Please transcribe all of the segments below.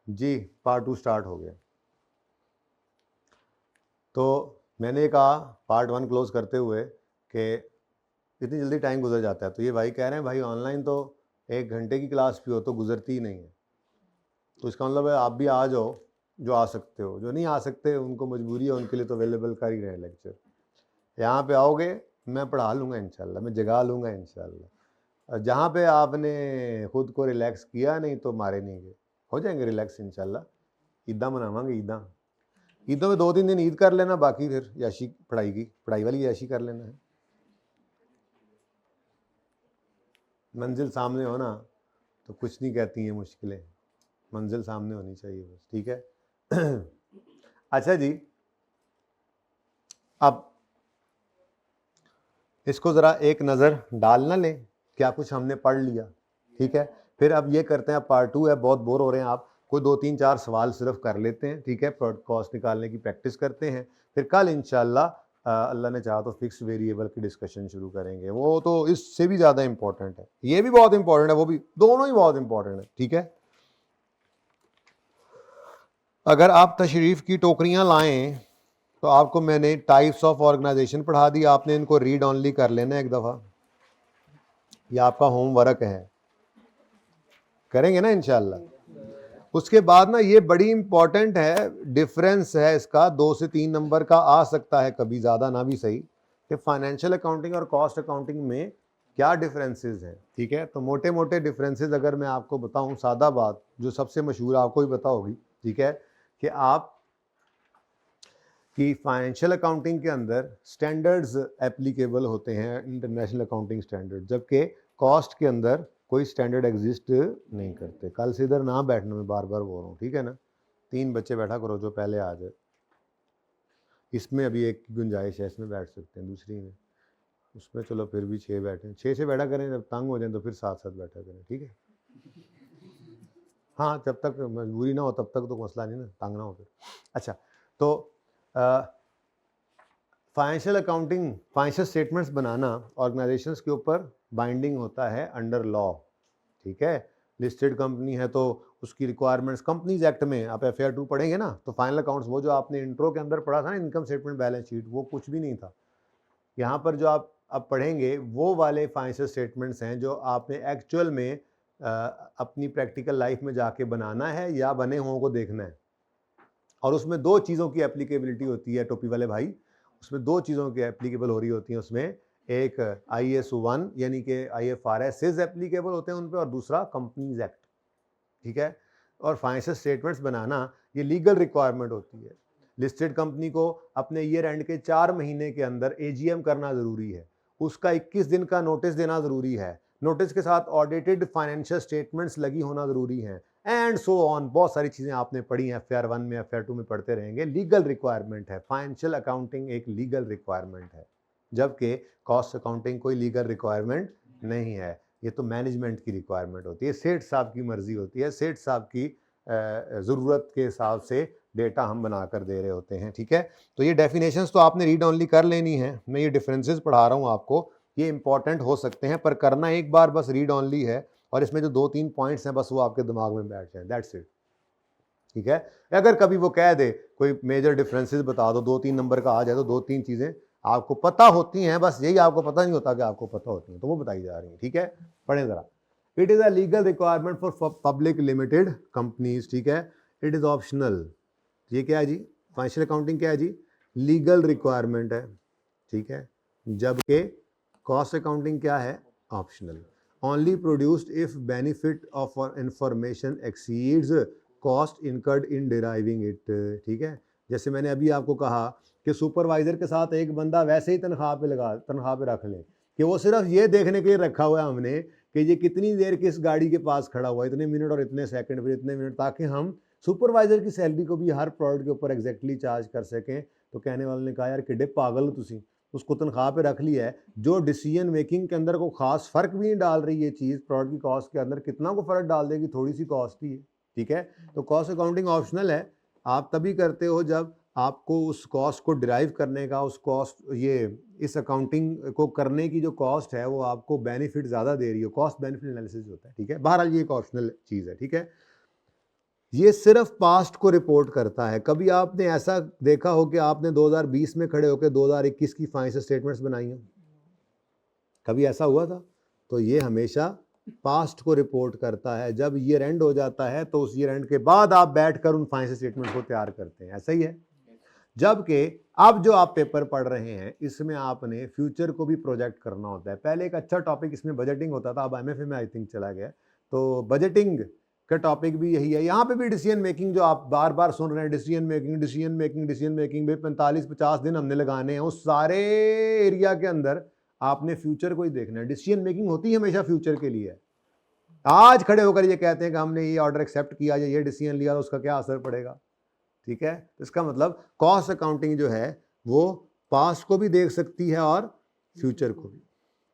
जी part 2 start हो गया। तो मैंने कहा पार्ट 1 क्लोज करते हुए कि इतनी जल्दी टाइम गुजर जाता है, तो ये भाई कह रहे हैं भाई ऑनलाइन तो 1 घंटे की क्लास भी हो तो गुजरती ही नहीं है। तो इसका मतलब है आप भी आ जाओ, जो आ सकते हो, जो नहीं आ सकते उनको मजबूरी है, उनके लिए तो अवेलेबल कर ही रहे हैं लेक्चर। यहाँ पे आओगे मैं पढ़ा लूँगा इंशाल्लाह, मैं जगा लूँगा इंशाल्लाह। जहाँ पे आपने खुद को रिलैक्स किया नहीं तो मारे नहीं गए, हो जाएंगे रिलैक्स इंशाल्लाह। ईदा मनावांगे, ईदों में 2-3 दिन ईद कर लेना, बाकी फिर याशी पढ़ाई वाली याशी कर लेना है। मंजिल सामने हो ना तो कुछ नहीं कहती हैं मुश्किलें, मंजिल सामने होनी चाहिए बस, ठीक है। अच्छा जी, अब इसको ज़रा एक नज़र डाल ना लें, क्या कुछ हमने पढ़ लिया, ठीक है। फिर अब ये करते हैं, पार्ट 2 है, बहुत बोर हो रहे हैं आप, कोई 2-3-4 सवाल सिर्फ कर लेते हैं, ठीक है। कॉस्ट निकालने की प्रैक्टिस करते हैं, फिर कल इंशाल्लाह अल्लाह ने चाहा तो फिक्स वेरिएबल की डिस्कशन शुरू करेंगे। वो तो इससे भी ज़्यादा इंपॉर्टेंट है, ये भी बहुत इंपॉर्टेंट है, वो भी, दोनों ही बहुत इंपॉर्टेंट है, ठीक है। अगर आप तशरीफ़ की टोकरियां लाएं तो आपको मैंने टाइप्स ऑफ ऑर्गेनाइजेशन पढ़ा दी, आपने इनको रीड ऑनली कर लेना एक दफ़ा, ये आपका होमवर्क है, करेंगे ना इंशाल्लाह। उसके बाद ना ये बड़ी इंपॉर्टेंट है, डिफरेंस है इसका, 2 से 3 नंबर का आ सकता है कभी, ज़्यादा ना भी सही, कि फाइनेंशियल अकाउंटिंग और कॉस्ट अकाउंटिंग में क्या डिफरेंसेस हैं, ठीक है। तो मोटे मोटे डिफरेंसेस अगर मैं आपको बताऊं, सादा बात जो सबसे मशहूर आपको भी पता होगी, ठीक है, कि आप कि फाइनेंशियल अकाउंटिंग के अंदर स्टैंडर्ड्स एप्लीकेबल होते हैं, इंटरनेशनल अकाउंटिंग स्टैंडर्ड, जबकि कॉस्ट के अंदर कोई स्टैंडर्ड एग्जिस्ट नहीं करते। कल से इधर ना बैठना, मैं बार बार बोल रहा हूँ, ठीक है ना। 3 बच्चे बैठा करो जो पहले आ जाए, इसमें अभी एक की गुंजाइश है, इसमें बैठ सकते हैं, दूसरी में, उसमें चलो फिर भी 6 बैठे, 6 से बैठा करें, जब तंग हो जाए तो फिर 7-7 बैठा करें, ठीक है। हाँ, जब तक मजबूरी ना हो तब तक तो मसला नहीं ना, तंग ना हो फिर। अच्छा, तो फाइनेंशियल अकाउंटिंग, फाइनेंशियल स्टेटमेंट्स बनाना ऑर्गेनाइजेशंस के ऊपर बाइंडिंग होता है अंडर लॉ, ठीक है। लिस्टेड कंपनी है तो उसकी रिक्वायरमेंट्स, कंपनीज एक्ट में आप FAR 2 पढ़ेंगे ना, तो फाइनल अकाउंट्स, वो जो आपने इंट्रो के अंदर पढ़ा था ना, इनकम स्टेटमेंट बैलेंस शीट, वो कुछ भी नहीं था। यहाँ पर जो आप अब पढ़ेंगे वो वाले फाइनेंशियल स्टेटमेंट्स हैं जो आपने एक्चुअल में अपनी प्रैक्टिकल लाइफ में जाके बनाना है या बने हुओं को देखना है। और उसमें 2 चीज़ों की एप्लीकेबिलिटी होती है टोपी वाले भाई, उसमें 2 चीज़ों की एप्लीकेबल हो रही होती हैं उसमें, एक IAS 1 यानी कि IFRS एप्लीकेबल होते हैं उन पे, और दूसरा कंपनीज एक्ट, ठीक है। और फाइनेंशियल स्टेटमेंट्स बनाना ये लीगल रिक्वायरमेंट होती है। लिस्टेड कंपनी को अपने ईयर एंड के 4 महीने के अंदर AGM करना ज़रूरी है, उसका 21 दिन का नोटिस देना ज़रूरी है, नोटिस के साथ ऑडिटेड फाइनेंशियल स्टेटमेंट्स लगी होना ज़रूरी है, एंड सो ऑन। बहुत सारी चीज़ें आपने पढ़ी हैं, FAR 1 में, FAR 2 में पढ़ते रहेंगे। लीगल रिक्वायरमेंट है, फाइनेंशियल अकाउंटिंग एक लीगल रिक्वायरमेंट है, जबकि कॉस्ट अकाउंटिंग कोई लीगल रिक्वायरमेंट नहीं है, ये तो मैनेजमेंट की रिक्वायरमेंट होती है, सेठ साहब की मर्जी होती है, सेठ साहब की ज़रूरत के हिसाब से डेटा हम बना कर दे रहे होते हैं, ठीक है। तो ये डेफिनेशंस तो आपने रीड ऑनली कर लेनी है, मैं ये डिफरेंसेस पढ़ा रहा हूँ आपको, ये इंपॉर्टेंट हो सकते हैं, पर करना एक बार बस रीड ऑनली है, और इसमें जो 2-3 पॉइंट्स हैं बस वो आपके दिमाग में बैठ जाए, दैट्स इट, ठीक है। अगर कभी वो कह दे कोई मेजर डिफरेंसेस बता दो, 2-3 नंबर का आ जाए, तो 2-3 चीज़ें आपको पता होती हैं, बस यही आपको पता नहीं होता कि आपको पता होती हैं, तो वो बताई जा रही हैं, ठीक है। पढ़ें ज़रा। It is a legal requirement for public limited companies, ठीक है। इट इज़ ऑप्शनल, ये क्या है जी, फाइनेंशियल अकाउंटिंग क्या है जी, लीगल रिक्वायरमेंट है, ठीक है। जबकि कॉस्ट अकाउंटिंग क्या है, optional. Only produced if benefit of information exceeds cost incurred in deriving it, ठीक है। जैसे मैंने अभी आपको कहा कि सुपरवाइजर के साथ एक बंदा वैसे ही तनख्वाह पे रख लें, कि वो सिर्फ ये देखने के लिए रखा हुआ है हमने कि ये कितनी देर किस गाड़ी के पास खड़ा हुआ है, इतने मिनट और इतने सेकंड, फिर इतने मिनट, ताकि हम सुपरवाइजर की सैलरी को भी हर प्रोडक्ट के ऊपर एग्जैक्टली चार्ज कर सकें। तो कहने वाले ने कहा यार किड्डे पागल हो तुसी, उसको तनख्वाह पे रख लिया है, जो डिसीजन मेकिंग के अंदर को खास फर्क भी नहीं डाल रही ये चीज़, प्रोडक्ट की कॉस्ट के अंदर कितना को फर्क डाल देगी, थोड़ी सी कॉस्ट ही है, ठीक है। तो कॉस्ट अकाउंटिंग ऑप्शनल है, आप तभी करते हो जब आपको उस कॉस्ट को डिराइव करने का, उस कॉस्ट, ये इस अकाउंटिंग को करने की जो कॉस्ट है वो आपको बेनिफिट ज़्यादा दे रही हो, कॉस्ट बेनिफिट एनालिसिस होता है, ठीक है। बहरहाल ये एक ऑप्शनल चीज़ है, ठीक है। ये सिर्फ पास्ट को रिपोर्ट करता है। कभी आपने ऐसा देखा हो कि आपने 2020 में खड़े होकर 2021 की फाइनेंशियल स्टेटमेंट्स बनाई हो? कभी ऐसा हुआ था? तो ये हमेशा पास्ट को रिपोर्ट करता है। जब ईयर एंड हो जाता है तो उस ईयर एंड के बाद आप बैठकर उन फाइनेंशियल स्टेटमेंट को तैयार करते हैं। ऐसा ही है। जबकि अब जो आप पेपर पढ़ रहे हैं इसमें आपने फ्यूचर को भी प्रोजेक्ट करना होता है। पहले एक अच्छा टॉपिक इसमें बजटिंग होता था, अब एमएफए में आई थिंक चला गया। तो बजटिंग का टॉपिक भी यही है। यहाँ पे भी डिसीजन मेकिंग जो आप बार बार सुन रहे हैं, डिसीजन मेकिंग में 45-50 दिन हमने लगाने हैं। उस सारे एरिया के अंदर आपने फ्यूचर को ही देखना है। डिसीजन मेकिंग होती है हमेशा फ्यूचर के लिए। आज खड़े होकर ये कहते हैं कि हमने ये ऑर्डर एक्सेप्ट किया या ये डिसीजन लिया तो उसका क्या असर पड़ेगा, ठीक है। इसका मतलब कॉस्ट अकाउंटिंग जो है वो पास्ट को भी देख सकती है और फ्यूचर को भी,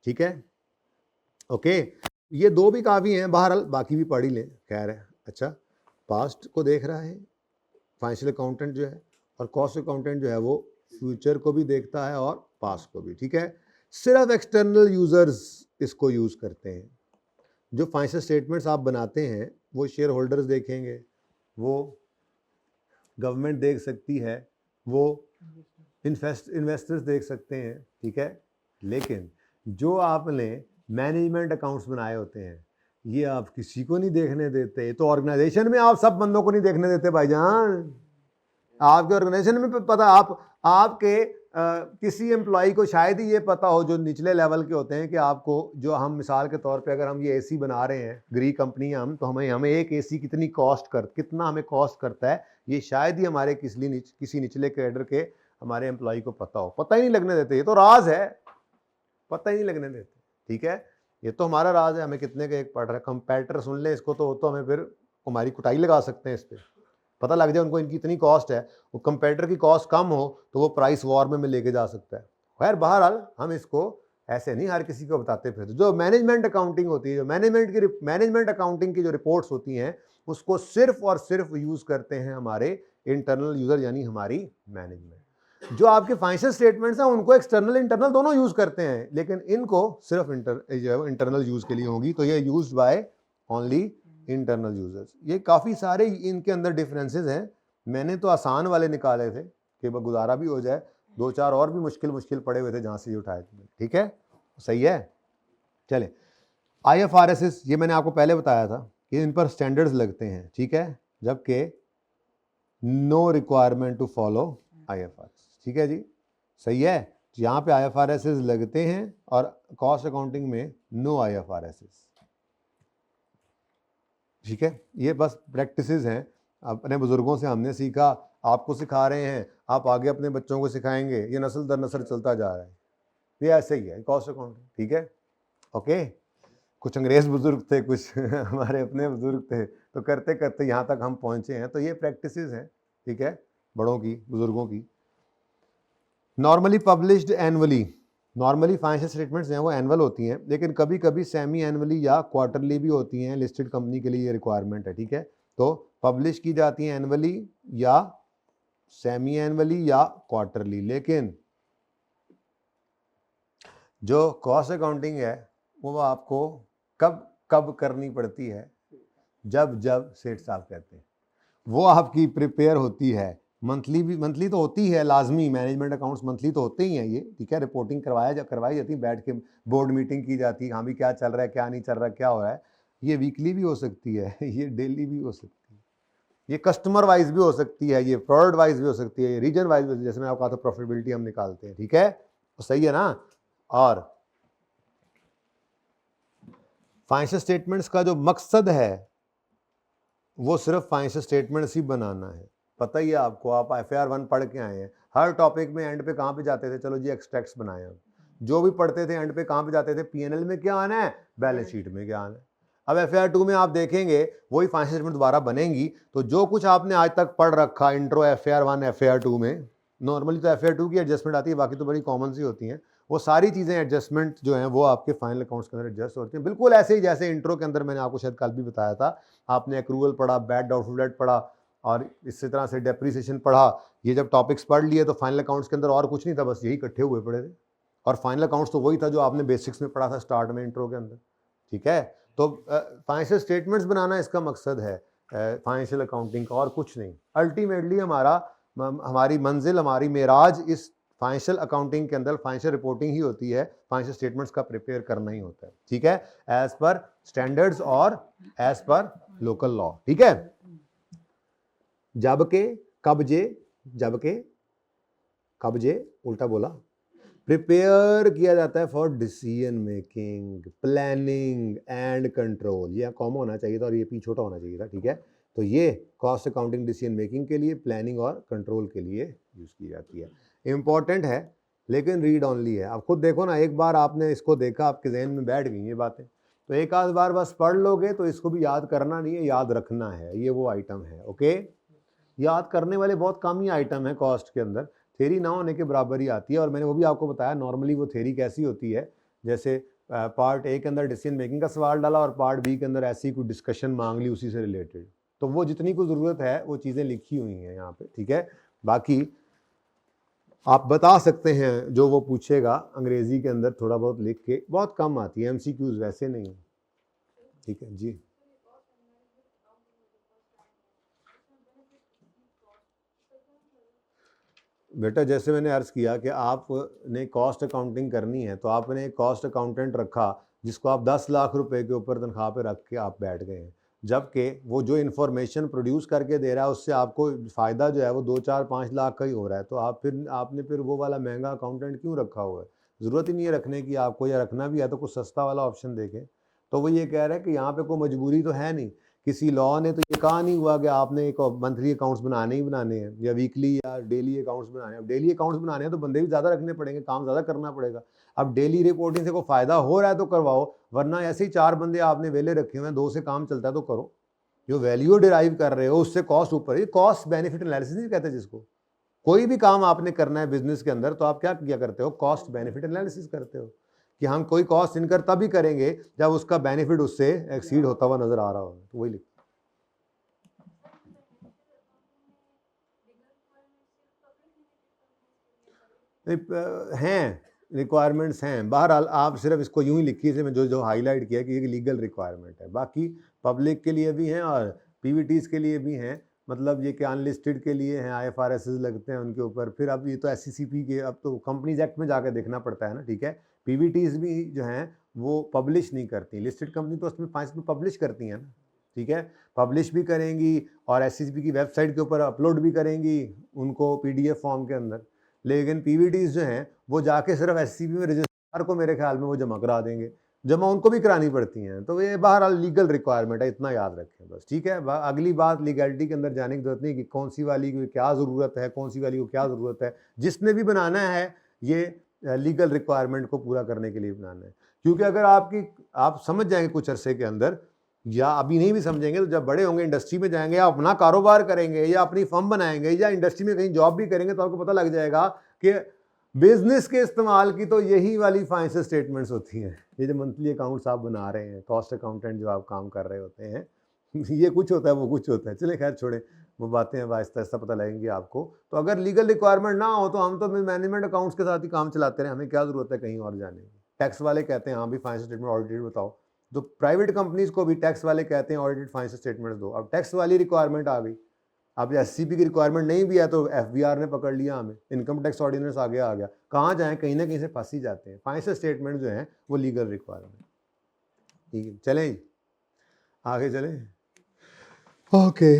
ठीक है। ओके, ये दो भी काफ़ी हैं, बहरहाल बाकी भी पढ़ ही लें, खैर है। अच्छा, पास्ट को देख रहा है फाइनेंशियल अकाउंटेंट जो है, और कॉस्ट अकाउंटेंट जो है वो फ्यूचर को भी देखता है और पास्ट को भी, ठीक है। सिर्फ एक्सटर्नल यूजर्स इसको यूज़ करते हैं। जो फाइनेंशियल स्टेटमेंट्स आप बनाते हैं वो शेयर होल्डर्स देखेंगे, वो गवर्नमेंट देख सकती है, वो इन्वेस्टर्स देख सकते हैं, ठीक है। लेकिन जो आपने मैनेजमेंट अकाउंट्स बनाए होते हैं ये आप किसी को नहीं देखने देते। तो ऑर्गेनाइजेशन में आप सब बंदों को नहीं देखने देते भाईजान। आपके ऑर्गेनाइजेशन में पता, आपके किसी एम्प्लॉय को शायद ही ये पता हो जो निचले लेवल के होते हैं कि आपको, जो हम मिसाल के तौर पे अगर हम ये एसी बना रहे हैं, गृह कंपनी हम, तो हमें एक एसी कितना हमें कॉस्ट करता है, ये शायद ही हमारे किसी निचले कैडर के हमारे एम्प्लॉय को पता हो। पता ही नहीं लगने देते, ये तो राज है, पता ही नहीं लगने देते, ठीक है। ये तो हमारा राज है। हमें कितने का एक पड़ रहा है, कंपैरेटर सुन ले इसको तो हमें फिर हमारी कुटाई लगा सकते हैं इस पर। पता लग जाए उनको इनकी इतनी कॉस्ट है, वो कंपेटिटर की कॉस्ट कम हो तो वो प्राइस वॉर में लेके जा सकता है। खैर बहरहाल हम इसको ऐसे नहीं हर किसी को बताते फिर। जो मैनेजमेंट अकाउंटिंग होती है, जो मैनेजमेंट अकाउंटिंग की जो रिपोर्ट्स होती हैं उसको सिर्फ और सिर्फ यूज करते हैं हमारे इंटरनल यूजर, यानी हमारी मैनेजमेंट। जो आपके फाइनेंशियल स्टेटमेंट्स हैं उनको एक्सटर्नल इंटरनल दोनों यूज करते हैं, लेकिन इनको सिर्फ इंटरनल यूज के लिए होंगी, तो ये use by only internal users. ये काफ़ी सारे इनके अंदर डिफरेंसेस हैं। मैंने तो आसान वाले निकाले थे कि वह गुजारा भी हो जाए, 2-4 और भी मुश्किल पड़े हुए थे जहाँ से ये उठाए थे, ठीक है, सही है। चले, IFRS, ये मैंने आपको पहले बताया था कि इन पर स्टैंडर्ड्स लगते हैं, ठीक है, जबकि no requirement to follow IFRS, ठीक है जी, सही है। यहाँ पे IFRS लगते हैं और कॉस्ट अकाउंटिंग में नो IFRS, ठीक है। ये बस प्रैक्टिसेस हैं, अपने बुजुर्गों से हमने सीखा, आपको सिखा रहे हैं, आप आगे अपने बच्चों को सिखाएंगे, ये नस्ल दर नस्ल चलता जा रहा है। ये ऐसे ही है कॉस्ट अकाउंटिंग, ठीक है। ओके, कुछ अंग्रेज बुजुर्ग थे, कुछ हमारे अपने बुजुर्ग थे, तो करते करते यहाँ तक हम पहुँचे हैं। तो ये प्रैक्टिसेस हैं, ठीक है, बड़ों की, बुजुर्गों की। Normally published annually, normally financial statements हैं वो एनुअल होती हैं, लेकिन कभी कभी सेमी एनुअली या क्वार्टरली भी होती हैं। लिस्टेड कंपनी के लिए ये रिक्वायरमेंट है, ठीक है। तो पब्लिश की जाती हैं एनुअली या सेमी एनुअली या क्वार्टरली, लेकिन जो कॉस्ट अकाउंटिंग है वो आपको कब कब करनी पड़ती है, जब सेठ साहब कहते हैं। वो आपकी प्रिपेयर होती है मंथली तो होती है लाजमी, मैनेजमेंट अकाउंट्स मंथली तो होते ही हैं ये, ठीक है। रिपोर्टिंग करवाई जाती है, बैठ के बोर्ड मीटिंग की जाती है, हाँ भी क्या चल रहा है, क्या नहीं चल रहा है, क्या हो रहा है। ये वीकली भी हो सकती है, ये डेली भी हो सकती है, ये कस्टमर वाइज भी हो सकती है, ये प्रोडक्ट वाइज भी हो सकती है, ये रीजन वाइज भी, जैसे मैं आपको कहा था प्रॉफिटेबिलिटी हम निकालते हैं, ठीक है, तो सही है ना। और फाइनेंशियल स्टेटमेंट्स का जो मकसद है वो सिर्फ फाइनेंशियल स्टेटमेंट्स ही बनाना है। पता ही है आपको, आप FAR 1 पढ़ के आए हैं, हर टॉपिक में एंड पे कहाँ पे जाते थे, चलो जी एक्सट्रैक्ट्स बनाए हम, जो भी पढ़ते थे एंड पे कहाँ पे जाते थे, PNL में क्या आना है, बैलेंस शीट में क्या आना है। अब FAR 2 में आप देखेंगे वही फाइनेंशियल स्टेटमेंट दोबारा बनेंगी, तो जो कुछ आपने आज तक पढ़ रखा इंट्रो FAR 1 FAR 2 में, नॉर्मली तो FAR 2 की एडजस्टमेंट आती है, बाकी तो बड़ी कॉमन सी होती हैं, वो सारी चीज़ें एडजस्टमेंट जो हैं वो आपके फाइनल अकाउंट्स के अंदर एडजस्ट होती हैं, बिल्कुल ऐसे ही जैसे इंट्रो के अंदर मैंने आपको शायद कल भी बताया था। आपने एक्रूवल पढ़ा, बैड डाउटफुल डेट पढ़ा और इसी तरह से डेप्रीसिएशन पढ़ा। ये जब टॉपिक्स पढ़ लिए तो फाइनल अकाउंट्स के अंदर और कुछ नहीं था, बस यही इकट्ठे हुए पड़े थे। और फाइनल अकाउंट्स तो वही था जो आपने बेसिक्स में पढ़ा था स्टार्ट में इंट्रो के अंदर, ठीक है। तो फाइनेंशियल स्टेटमेंट्स बनाना इसका मकसद है। फाइनेंशियल अकाउंटिंग का, और कुछ नहीं। अल्टीमेटली हमारी मंजिल, हमारी मेराज इस फाइनेंशियल अकाउंटिंग के अंदर फाइनेंशियल रिपोर्टिंग ही होती है, फाइनेंशियल स्टेटमेंट्स का प्रिपेयर करना ही होता है, ठीक है, एज पर स्टैंडर्ड्स और एज पर लोकल लॉ, ठीक है। जबकि कब्जे उल्टा बोला, प्रिपेयर किया जाता है for decision making, planning and control. ये कॉमन होना चाहिए था और ये पी छोटा होना चाहिए था, ठीक है। तो ये कॉस्ट अकाउंटिंग डिसीजन मेकिंग के लिए, प्लानिंग और कंट्रोल के लिए यूज की जाती है। इंपॉर्टेंट है लेकिन रीड ऑनली है। आप खुद देखो ना, एक बार आपने इसको देखा, आपके जहन में बैठ गई ये बातें, तो एक आध बार बस पढ़ लोगे तो इसको भी याद करना नहीं है, याद रखना है। ये वो आइटम है, ओके। याद करने वाले बहुत कम ही आइटम है कॉस्ट के अंदर, थेरी ना होने के बराबर ही आती है। और मैंने वो भी आपको बताया नॉर्मली वो थेरी कैसी होती है, जैसे पार्ट ए के अंदर डिसीजन मेकिंग का सवाल डाला और पार्ट बी के अंदर ऐसी कोई डिस्कशन मांग ली उसी से रिलेटेड, तो वो जितनी को ज़रूरत है वो चीज़ें लिखी हुई हैं यहाँ पे, ठीक है। बाकी आप बता सकते हैं जो वो पूछेगा अंग्रेजी के अंदर थोड़ा बहुत लिख के, बहुत कम आती है, एमसीक्यूज वैसे नहीं, ठीक है जी। बेटा जैसे मैंने अर्ज़ किया कि आपने कॉस्ट अकाउंटिंग करनी है तो आपने एक कॉस्ट अकाउंटेंट रखा जिसको आप 10 लाख रुपए के ऊपर तनख्वाह पे रख के आप बैठ गए हैं, जबकि वो जो इन्फॉर्मेशन प्रोड्यूस करके दे रहा है उससे आपको फ़ायदा जो है वो 2-4-5 लाख का ही हो रहा है, तो आपने फिर वो वाला महंगा अकाउंटेंट क्यों रखा हुआ है? ज़रूरत ही नहीं है रखने की आपको, या रखना भी है तो कुछ सस्ता वाला ऑप्शन देखें। तो वो ये कह रहा है कि यहाँ पे कोई मजबूरी तो है नहीं, किसी लॉ ने तो ये कहा नहीं हुआ कि आपने एक मंथली अकाउंट्स बनाने ही बनाने हैं या वीकली या डेली अकाउंट्स बनाने हैं। अब डेली अकाउंट्स बनाने हैं तो बंदे भी ज़्यादा रखने पड़ेंगे, काम ज़्यादा करना पड़ेगा। अब डेली रिपोर्टिंग से कोई फ़ायदा हो रहा है तो करवाओ, वरना ऐसे ही 4 बंदे आपने वेले रखे हुए हैं, 2 से काम चलता है तो करो। जो वैल्यू डिराइव कर रहे हो उससे कॉस्ट ऊपर, ये कॉस्ट बेनिफिट एनालिसिस नहीं कहते जिसको। कोई भी काम आपने करना है बिजनेस के अंदर तो आप क्या किया करते हो? कॉस्ट बेनिफिट एनालिसिस करते हो कि हम कोई कॉस्ट इनकर तभी करेंगे जब उसका बेनिफिट उससे एक्सीड होता हुआ नजर आ रहा होगा, तो वही लिख हैं, रिक्वायरमेंट्स हैं। बहरहाल आप सिर्फ इसको यूं ही लिखिए, इसमें जो जो हाईलाइट किया कि ये लीगल रिक्वायरमेंट है, बाकी पब्लिक के लिए भी हैं और पीवीटीज के लिए भी हैं। मतलब ये कि अनलिस्टेड के लिए हैं, IFRS लगते हैं उनके ऊपर। फिर अब ये तो SCCP के, अब तो कंपनीज एक्ट में जाकर देखना पड़ता है ना, ठीक है। पीवीटीज भी जो हैं वो पब्लिश नहीं करती, लिस्टेड कंपनी तो उसमें 5 में पब्लिश करती हैं ना, ठीक है, पब्लिश भी करेंगी और SCCP की वेबसाइट के ऊपर अपलोड भी करेंगी उनको PDF फॉर्म के अंदर। लेकिन पीवीटीज जो हैं वो जाके सिर्फ SCCP में रजिस्ट्रार को मेरे ख्याल में वो जमा करा देंगे, जमा उनको भी करानी पड़ती हैं। तो ये बहरहाल लीगल रिक्वायरमेंट है, इतना याद रखें बस, ठीक है। अगली बात लीगैलिटी के अंदर जाने की जरूरत नहीं कि कौन सी वाली को क्या ज़रूरत है, कौन सी वाली को क्या ज़रूरत है। जिसने भी बनाना है ये लीगल रिक्वायरमेंट को पूरा करने के लिए बनाना है, क्योंकि अगर आप समझ जाएंगे कुछ अरसे के अंदर, या अभी नहीं भी समझेंगे तो जब बड़े होंगे इंडस्ट्री में जाएंगे या अपना कारोबार करेंगे या अपनी फर्म बनाएंगे या इंडस्ट्री में कहीं जॉब भी करेंगे तो आपको पता लग जाएगा कि बिजनेस के इस्तेमाल की तो यही वाली फाइनेंशियल स्टेटमेंट्स होती हैं। ये जो मंथली अकाउंट्स आप बना रहे हैं, कॉस्ट अकाउंटेंट जो आप काम कर रहे होते हैं, ये कुछ होता है वो कुछ होता है। चले खैर छोड़े, वो बातें अब आहिस्ता आहिस्ता पता लगेंगी आपको। तो अगर लीगल रिक्वायरमेंट ना हो तो हम तो मैनेजमेंट अकाउंट्स के साथ ही काम चलाते रहे, हमें क्या ज़रूरत है कहीं और जाने की। टैक्स वाले कहते हैं हाँ भी फाइनेंशियल स्टेटमेंट ऑडिटेड बताओ, तो प्राइवेट कंपनीज को भी टैक्स वाले कहते हैं ऑडिटेड फाइनेंशियल स्टेटमेंट दो। अब टैक्स वाली रिक्वायरमेंट आ गई, अब SCP की रिक्वायरमेंट नहीं भी है तो FBR ने पकड़ लिया हमें, इनकम टैक्स ऑर्डिनेंस आगे आ गया। कहाँ जाएं, कहीं ना कहीं से फंस ही जाते हैं। फाइनेंशियल स्टेटमेंट जो है वो लीगल रिक्वायरमेंट, ठीक है। चलें आगे चलें, ओके।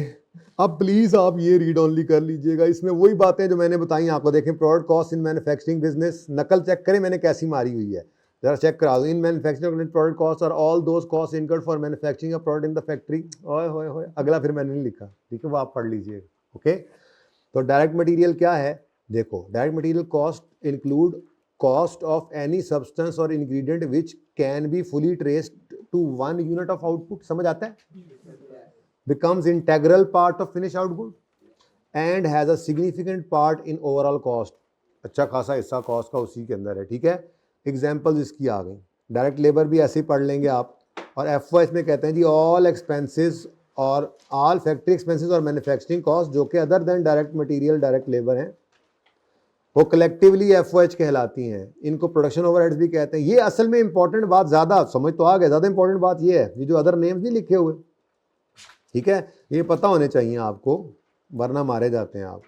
अब प्लीज़ आप ये रीड ऑनली कर लीजिएगा, इसमें वही बातें जो मैंने बताई आपको। देखें, product cost in manufacturing business, नकल चेक करें मैंने कैसी मारी हुई है, जरा चेक करा दो। In manufacturing product cost are all those cost incurred for manufacturing a product in the factory. ओए होए होए, अगला फिर मैंने नहीं लिखा, ठीक है, वो आप पढ़ लीजिएगा, ओके। तो डायरेक्ट मटेरियल क्या है? देखो, direct material cost include cost of any substance और ingredient which can be fully traced to 1 unit of output. समझ आता है? becomes integral part of finished output and has a significant part in overall cost। अच्छा खासा हिस्सा cost का उसी के अंदर है, ठीक है। एग्जांपल्स इसकी आ गई। डायरेक्ट लेबर भी ऐसे ही पढ़ लेंगे आप। और FOS में कहते हैं जी ऑल एक्सपेंसेस और ऑल फैक्ट्री एक्सपेंसेस और मैन्युफैक्चरिंग कॉस्ट जो कि other than direct material direct labour हैं, वो कलेक्टिवली FOH कहलाती हैं। इनको प्रोडक्शन ओवरहेड्स भी कहते हैं। ये असल में इंपॉर्टेंट बात, ज़्यादा समझ तो आ गया, ज़्यादा इंपॉर्टेंट बात ये है, ये जो अदर नेम्स नहीं लिखे हुए, ठीक है, ये पता होने चाहिए आपको, वरना मारे जाते हैं आप।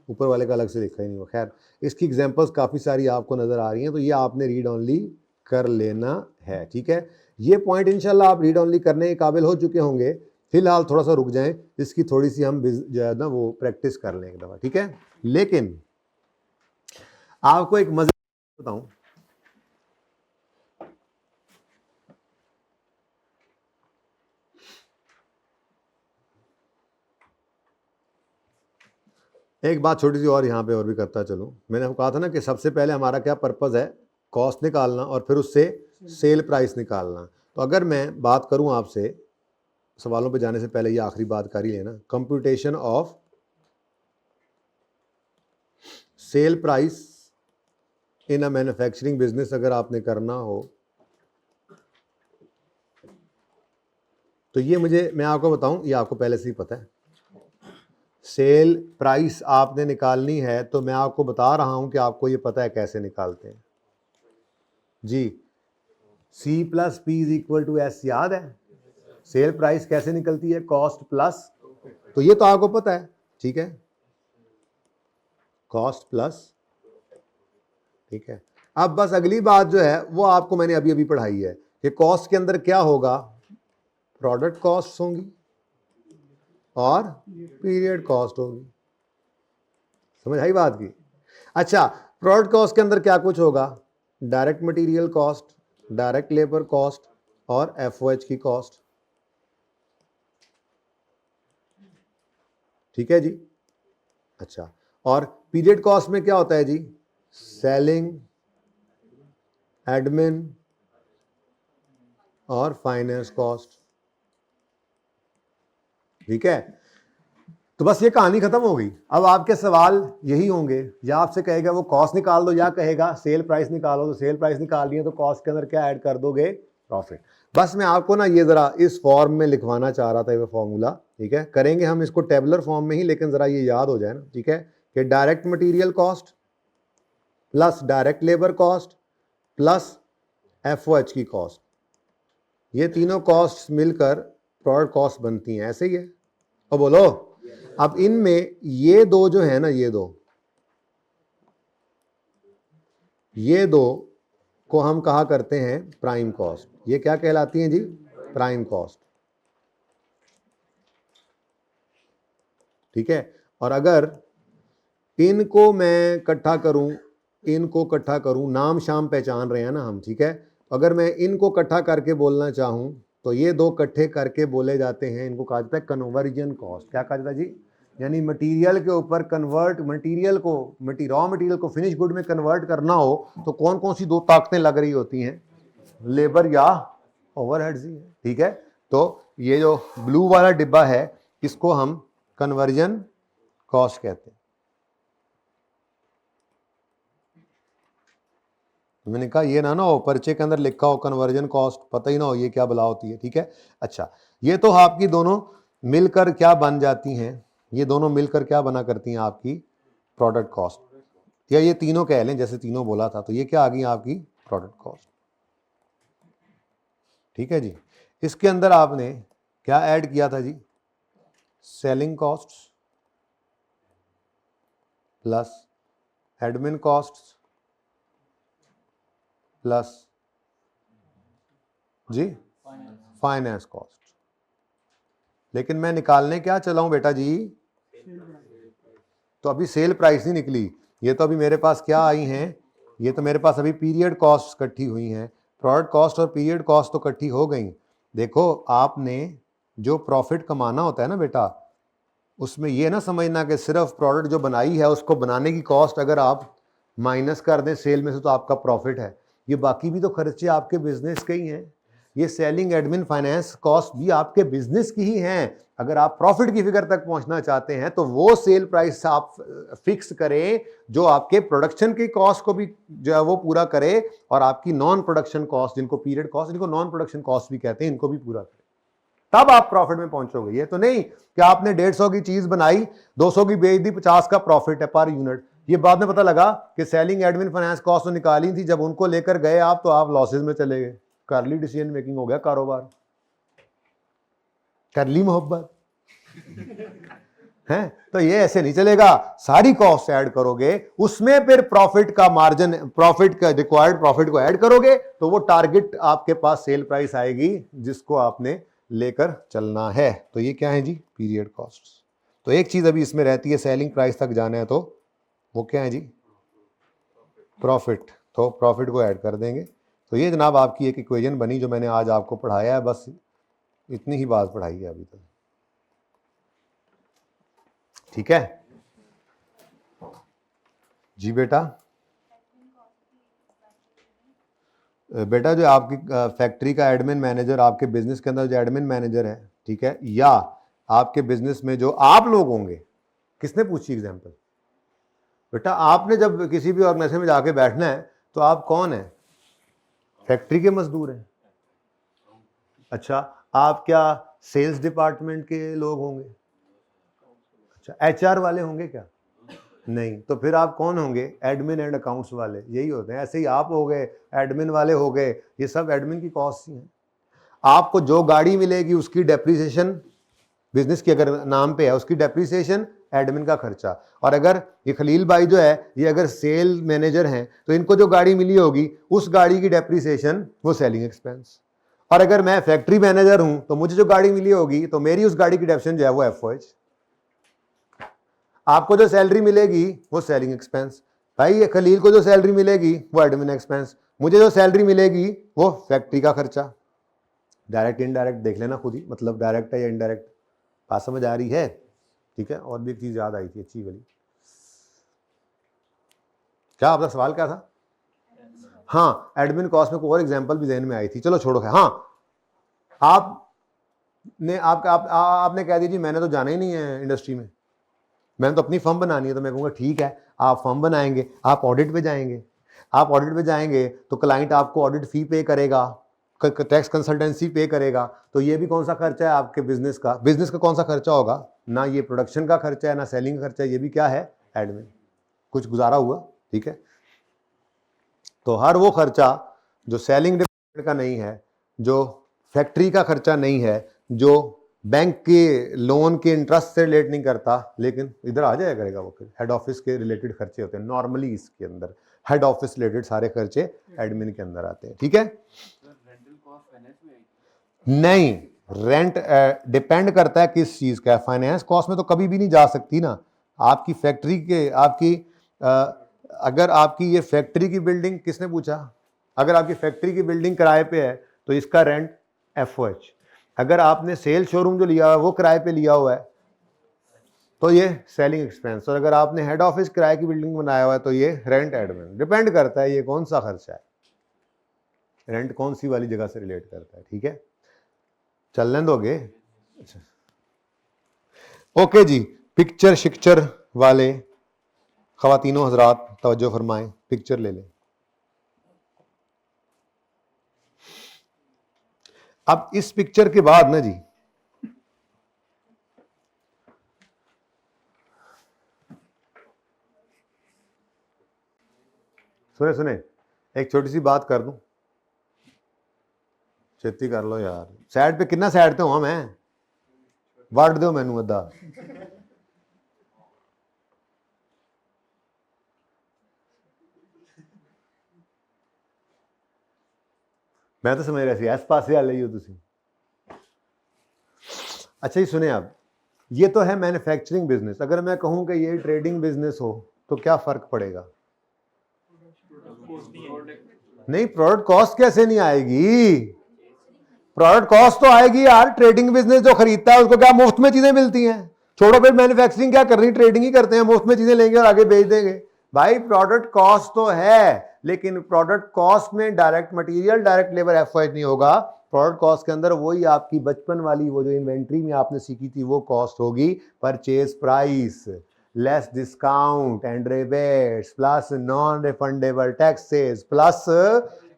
ऊपर वाले का अलग से लिखा ही नहीं हुआ। खैर, इसकी एग्जांपल्स काफ़ी सारी आपको नज़र आ रही हैं, तो ये आपने रीड ऑनली कर लेना है, ठीक है। ये पॉइंट इंशाल्लाह आप रीड ऑनली करने के काबिल हो चुके होंगे। फिलहाल थोड़ा सा रुक जाएं, इसकी थोड़ी सी हम जो है ना वो प्रैक्टिस कर लें एक दफ़ा, ठीक है। लेकिन आपको एक मजे बताऊं, एक बात छोटी सी और यहाँ पे और भी करता चलूँ। मैंने आपको कहा था ना कि सबसे पहले हमारा क्या पर्पज़ है, कॉस्ट निकालना और फिर उससे सेल प्राइस निकालना। तो अगर मैं बात करूँ आपसे, सवालों पे जाने से पहले ये आखिरी बात कर ही लेना, computation of sale price in a manufacturing business अगर आपने करना हो तो ये मैं आपको बताऊं, ये आपको पहले से ही पता है। सेल प्राइस आपने निकालनी है तो मैं आपको बता रहा हूं कि आपको ये पता है कैसे निकालते हैं जी। C plus P is equal to S, याद है? सेल प्राइस कैसे निकलती है? कॉस्ट प्लस, तो ये तो आपको पता है, ठीक है, कॉस्ट प्लस, ठीक है। अब बस अगली बात जो है वो आपको मैंने अभी अभी पढ़ाई है कि कॉस्ट के अंदर क्या होगा, प्रोडक्ट कॉस्ट होंगी और पीरियड कॉस्ट होगी। समझ आई बात की? अच्छा, प्रोडक्ट कॉस्ट के अंदर क्या कुछ होगा, direct material cost, direct labour cost और एफओएच की कॉस्ट, ठीक है जी। अच्छा, और पीरियड कॉस्ट में क्या होता है जी, सेलिंग, एडमिन और फाइनेंस कॉस्ट, ठीक है। तो बस ये कहानी खत्म हो गई। अब आपके सवाल यही होंगे, या आपसे कहेगा वो कॉस्ट निकाल दो, या कहेगा सेल प्राइस निकालो, तो सेल प्राइस निकाल दिए तो कॉस्ट के अंदर क्या ऐड कर दोगे, प्रॉफिट। बस मैं आपको ना ये जरा इस फॉर्म में लिखवाना चाह रहा था ये फॉर्मूला, ठीक है। करेंगे हम इसको टेबुलर फॉर्म में ही, लेकिन जरा ये याद हो जाए ना, ठीक है, कि direct material cost plus direct labour cost plus FOH की कॉस्ट, ये तीनों कॉस्ट मिलकर प्रोडक्ट कॉस्ट बनती हैं, ऐसे ही है। और बोलो, अब इनमें ये दो जो है ना, ये दो को हम कहा करते हैं प्राइम कॉस्ट। ये क्या कहलाती हैं जी, प्राइम कॉस्ट, ठीक है। और अगर इनको मैं इकट्ठा करूं, इनको इकट्ठा करूं, नाम शाम पहचान रहे हैं ना हम, ठीक है। अगर मैं इनको इकट्ठा करके बोलना चाहूं तो ये दो इकट्ठे करके बोले जाते हैं, इनको कहा जाता है कन्वर्जन कॉस्ट। क्या कहा जाता है जी, यानी मटेरियल के ऊपर कन्वर्ट, मटेरियल को रॉ मटेरियल को फिनिश गुड में कन्वर्ट करना हो तो कौन कौन सी दो ताकतें लग रही होती हैं, लेबर या ओवरहेड्स ही है, ठीक है। तो ये जो ब्लू वाला डिब्बा है इसको हम कन्वर्जन कॉस्ट कहते हैं। मैंने कहा ये ना हो पर्चे के अंदर लिखा हो कन्वर्जन कॉस्ट, पता ही ना हो ये क्या बला होती है, ठीक है। अच्छा, ये तो आपकी दोनों मिलकर क्या बन जाती हैं, ये दोनों मिलकर क्या बना करती हैं आपकी प्रोडक्ट कॉस्ट, या ये तीनों कह लें, जैसे तीनों बोला था, तो ये क्या आ गई आपकी प्रोडक्ट कॉस्ट, ठीक है जी। इसके अंदर आपने क्या ऐड किया था जी, selling cost plus admin cost plus जी फाइनेंस कॉस्ट। लेकिन मैं निकालने क्या चला हूं बेटा जी, तो अभी सेल प्राइस नहीं निकली, ये तो अभी मेरे पास क्या आई हैं, ये तो मेरे पास अभी पीरियड कॉस्ट इकट्ठी हुई हैं। प्रोडक्ट कॉस्ट और पीरियड कॉस्ट तो इकट्ठी हो गई। देखो, आपने जो प्रॉफिट कमाना होता है ना बेटा, उसमें ये ना समझना कि सिर्फ प्रोडक्ट जो बनाई है उसको बनाने की कॉस्ट अगर आप माइनस कर दें सेल में से तो आपका प्रॉफिट है। ये बाकी भी तो खर्चे आपके बिजनेस के ही हैं। ये सेलिंग, एडमिन, फाइनेंस कॉस्ट भी आपके बिजनेस की ही हैं। अगर आप प्रॉफिट की फिगर तक पहुंचना चाहते हैं तो वो सेल प्राइस आप फिक्स करें जो आपके प्रोडक्शन की कॉस्ट को भी जो है वो पूरा करे, और आपकी नॉन प्रोडक्शन कॉस्ट, जिनको पीरियड कॉस्ट, इनको नॉन प्रोडक्शन कॉस्ट भी कहते हैं, इनको भी पूरा करें, तब आप प्रॉफिट में पहुंचोगे। ये तो नहीं कि आपने 150 की चीज बनाई, 200 की बेच दी, 50 का प्रॉफिट है पर यूनिट। ये बाद में पता लगा कि सेलिंग, एडमिन, फाइनेंस कॉस्ट तो निकाली थी, जब उनको लेकर गए आप तो आप लॉसेज में चले गए। कर ली डिसीजन मेकिंग, हो गया कारोबार, कर ली मोहब्बत। हैं, तो ये ऐसे नहीं चलेगा। सारी कॉस्ट ऐड करोगे, उसमें फिर प्रॉफिट का मार्जिन, प्रॉफिट का रिक्वायर्ड प्रॉफिट को ऐड करोगे, तो वो टारगेट आपके पास सेल प्राइस आएगी जिसको आपने लेकर चलना है। तो ये क्या है जी, पीरियड कॉस्ट। तो एक चीज अभी इसमें रहती है, सेलिंग प्राइस तक जाना है तो वो क्या है जी, प्रॉफिट। तो प्रॉफिट को ऐड कर देंगे। तो ये जनाब आपकी एक इक्वेशन बनी जो मैंने आज आपको पढ़ाया है, बस इतनी ही बात पढ़ाई है अभी तक। ठीक है जी बेटा। बेटा जो आपकी फैक्ट्री का एडमिन मैनेजर, आपके बिजनेस के अंदर जो एडमिन मैनेजर है, ठीक है, या आपके बिजनेस में जो आप लोग होंगे, किसने पूछी एग्जांपल? बेटा आपने जब किसी भी ऑर्गेनाइजेशन में जाके बैठना है तो आप कौन है? फैक्ट्री के मजदूर हैं। अच्छा, आप क्या सेल्स डिपार्टमेंट के लोग होंगे? अच्छा, एचआर वाले होंगे क्या? नहीं। तो फिर आप कौन होंगे? एडमिन एंड अकाउंट्स वाले, यही होते हैं। ऐसे ही आप हो गए, एडमिन वाले हो गए, ये सब एडमिन की कॉस्ट ही हैं। आपको जो गाड़ी मिलेगी उसकी डेप्रिसिएशन, बिजनेस की अगर नाम पे है उसकी डेप्रिसिएशन एडमिन का खर्चा। और अगर ये खलील भाई जो है, ये अगर सेल मैनेजर हैं तो इनको जो गाड़ी मिली होगी उस गाड़ी की डेप्रिसिएशन वो सेलिंग एक्सपेंस। और अगर मैं फैक्ट्री मैनेजर हूं तो मुझे जो गाड़ी मिली होगी तो मेरी उस गाड़ी की डेप्रिसिएशन जो है वो एफओएच। आपको जो सैलरी मिलेगी वो सेलिंग एक्सपेंस। भाई ये खलील को जो सैलरी मिलेगी वो एडमिन एक्सपेंस। मुझे जो सैलरी मिलेगी वो फैक्ट्री का खर्चा। डायरेक्ट इनडायरेक्ट देख लेना खुद ही, मतलब डायरेक्ट है या इनडायरेक्ट, बात समझ आ रही है? ठीक है। और भी एक चीज याद आई थी अच्छी वाली। क्या आपका सवाल क्या था? हाँ, एडमिन कॉस्ट में कोई और एग्जांपल भी ज़हन में आई थी, चलो छोड़ो। हाँ, आपने कह दीजिए मैंने तो जाना ही नहीं है इंडस्ट्री में, मैंने तो अपनी फर्म बनानी है। तो मैं कहूँगा ठीक है, आप फर्म बनाएंगे, आप ऑडिट पे जाएंगे। आप ऑडिट पे जाएंगे तो क्लाइंट आपको ऑडिट फी पे करेगा, टैक्स कंसल्टेंसी पे करेगा। तो ये भी कौन सा खर्चा है आपके बिजनेस का? बिजनेस का कौन सा खर्चा होगा? ना ये प्रोडक्शन का खर्चा है ना सेलिंग का खर्चा है, ये भी क्या है? एडमिन। कुछ गुजारा हुआ? ठीक है। तो हर वो खर्चा जो सेलिंग डिपार्टमेंट का नहीं है, जो फैक्ट्री का खर्चा नहीं है, जो बैंक के लोन के इंटरेस्ट से रिलेट नहीं करता, लेकिन इधर आ जाया करेगा वो, हेड ऑफिस के रिलेटेड खर्चे होते हैं नॉर्मली। इसके अंदर हेड ऑफिस रिलेटेड सारे खर्चे एडमिन के अंदर आते हैं। ठीक है। नहीं, रेंट डिपेंड करता है किस चीज का है। फाइनेंस कॉस्ट में तो कभी भी नहीं जा सकती ना। आपकी फैक्ट्री के, आपकी अगर आपकी ये फैक्ट्री की बिल्डिंग, किसने पूछा? अगर आपकी फैक्ट्री की बिल्डिंग किराए पे है तो इसका रेंट एफओएच। अगर आपने सेल शोरूम जो लिया हुआ है वो किराए पे लिया हुआ है तो ये सेलिंग एक्सपेंस। और अगर आपने हेड ऑफिस किराए की बिल्डिंग बनाया हुआ है तो ये रेंट एडमिन। डिपेंड करता है ये कौन सा खर्चा है, रेंट कौन सी वाली जगह से रिलेट करता है। ठीक है, चलने दोगे? अच्छा, ओके जी। पिक्चर शिक्चर वाले खवातीनों हजरात तवज्जो फरमाएं, पिक्चर ले लें। अब इस पिक्चर के बाद ना जी, सुने सुने, एक छोटी सी बात कर दूं, छेती कर लो यार। साइड पे कितना साइड ते हुआ मैं, वड दो मैनू अद्धा। मैं तो समझ रहा सी इस पासे आ ही हो तुसी। अच्छा जी सुने, आप ये तो है मैन्युफैक्चरिंग बिजनेस। अगर मैं कहूं कि ये ट्रेडिंग बिजनेस हो तो क्या फर्क पड़ेगा? नहीं, प्रोडक्ट कॉस्ट कैसे नहीं आएगी? प्रोडक्ट कॉस्ट तो आएगी यार। ट्रेडिंग बिजनेस जो खरीदता है उसको क्या मुफ्त में चीजें मिलती हैं? छोड़ो, फिर मैन्युफैक्चरिंग क्या करनी, ट्रेडिंग ही करते हैं, मुफ्त में चीजें लेंगे और आगे बेच देंगे। भाई प्रोडक्ट कॉस्ट तो है, लेकिन प्रोडक्ट कॉस्ट में direct material, direct labour FOH नहीं होगा। प्रोडक्ट कॉस्ट के अंदर वही आपकी बचपन वाली वो जो इन्वेंट्री में आपने सीखी थी वो कॉस्ट होगी। Purchase price less discount and rebates plus non refundable taxes plus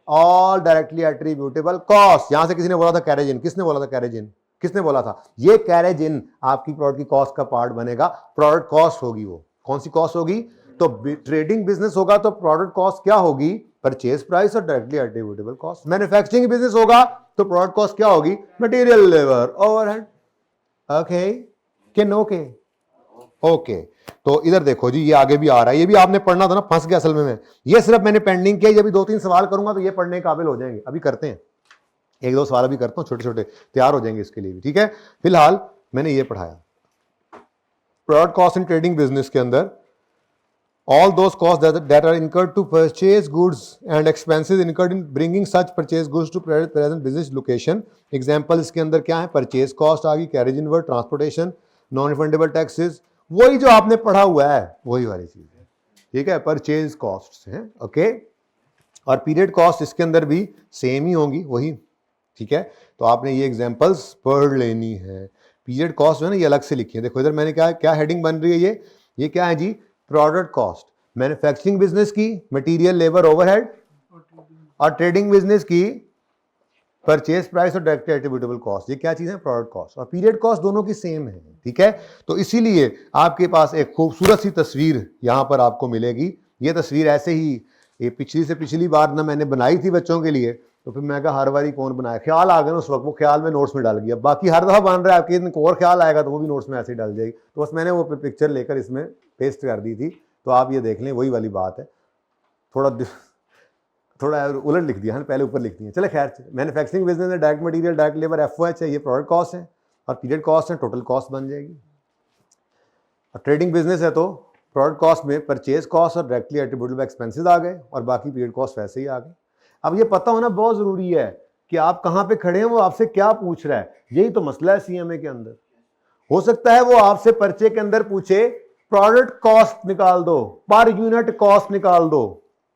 all directly attributable cost. यहां से किसी ने बोला था कैरेजिन, किसने बोला था कैरेजिन? किसने बोला था? ये कैरेजिन आपकी प्रोडक्ट की कॉस्ट का पार्ट बनेगा। प्रोडक्ट कॉस्ट होगी वो। कौन सी कॉस्ट होगी? तो ट्रेडिंग बिजनेस होगा तो प्रोडक्ट कॉस्ट क्या होगी? परचेज प्राइस और directly attributable cost. Manufacturing business होगा तो प्रोडक्ट कॉस्ट क्या होगी? Material, labour, overhead. ओके, के नो के? ओके तो इधर देखो जी, ये आगे भी आ रहा है, ये भी आपने पढ़ना था ना, फंस गया असल में ये सिर्फ मैंने पेंडिंग किया, ये भी 2-3 सवाल करूंगा तो ये पढ़ने के काबिल हो जाएंगे। अभी करते हैं 1-2 सवाल अभी करता हूँ, छोटे छोटे तैयार हो जाएंगे इसके लिए भी, ठीक है। फिलहाल मैंने ये पढ़ाया product cost in trading business के अंदर, all those costs that are incurred to purchase goods and expenses incurred in bringing such purchase goods to present business location। Example इसके अंदर क्या है, परचेज कॉस्ट आ गई, carriage inward, transportation, non refundable taxes, वही जो आपने पढ़ा हुआ है वही वाली चीज है, ठीक है, परचेज कॉस्ट है, ओके। और पीरियड कॉस्ट इसके अंदर भी सेम ही होंगी वही, ठीक है। तो आपने ये एग्जाम्पल्स पढ़ लेनी है। पीरियड कॉस्ट जो है ना ये अलग से लिखी है, देखो इधर मैंने क्या हेडिंग बन रही है, ये क्या है जी, प्रोडक्ट कॉस्ट, मैन्युफैक्चरिंग बिजनेस की मटेरियल लेबर ओवरहेड, और ट्रेडिंग बिजनेस की परचेज प्राइस और डायरेक्टली एट्रिब्यूटेबल कॉस्ट। ये क्या चीज है, प्रोडक्ट कॉस्ट और पीरियड कॉस्ट दोनों की सेम है, ठीक है। तो इसीलिए आपके पास एक खूबसूरत सी तस्वीर यहां पर आपको मिलेगी। ये तस्वीर ऐसे ही ये पिछली से पिछली बार ना मैंने बनाई थी बच्चों के लिए, तो फिर मैं कहा हर बारी कौन बनाया, ख्याल आ गया उस वक्त, वो ख्याल में नोट्स में डाल गया। बाकी हर दफा बन रहा है, आपके एक और ख्याल आएगा तो वो भी नोट्स में ऐसे ही डाल जाएगी, तो बस मैंने वो पिक्चर लेकर इसमें पेस्ट कर दी थी। तो आप ये देख लें, वही वाली बात है, थोड़ा उलट लिख दिया है, पहले ऊपर लिख दिया। चले खैर, मैन्युफैक्चरिंग बिजनेस में direct material, direct labour, FOH है, ये प्रोडक्ट कॉस्ट है, और पीरियड कॉस्ट है, टोटल कॉस्ट बन जाएगी। और ट्रेडिंग बिजनेस है तो प्रोडक्ट कॉस्ट में परचेज कॉस्ट और डायरेक्टली एट्रिब्यूटेबल एक्सपेंसेस आ गए, और बाकी पीरियड कॉस्ट वैसे ही आ गए। अब ये पता होना बहुत जरूरी है कि आप कहाँ पे खड़े हैं, वो आपसे क्या पूछ रहा है, यही तो मसला है सीएमए के अंदर। हो सकता है वो आपसे पर्चे के अंदर पूछे प्रोडक्ट कॉस्ट निकाल दो, पर यूनिट कॉस्ट निकाल दो,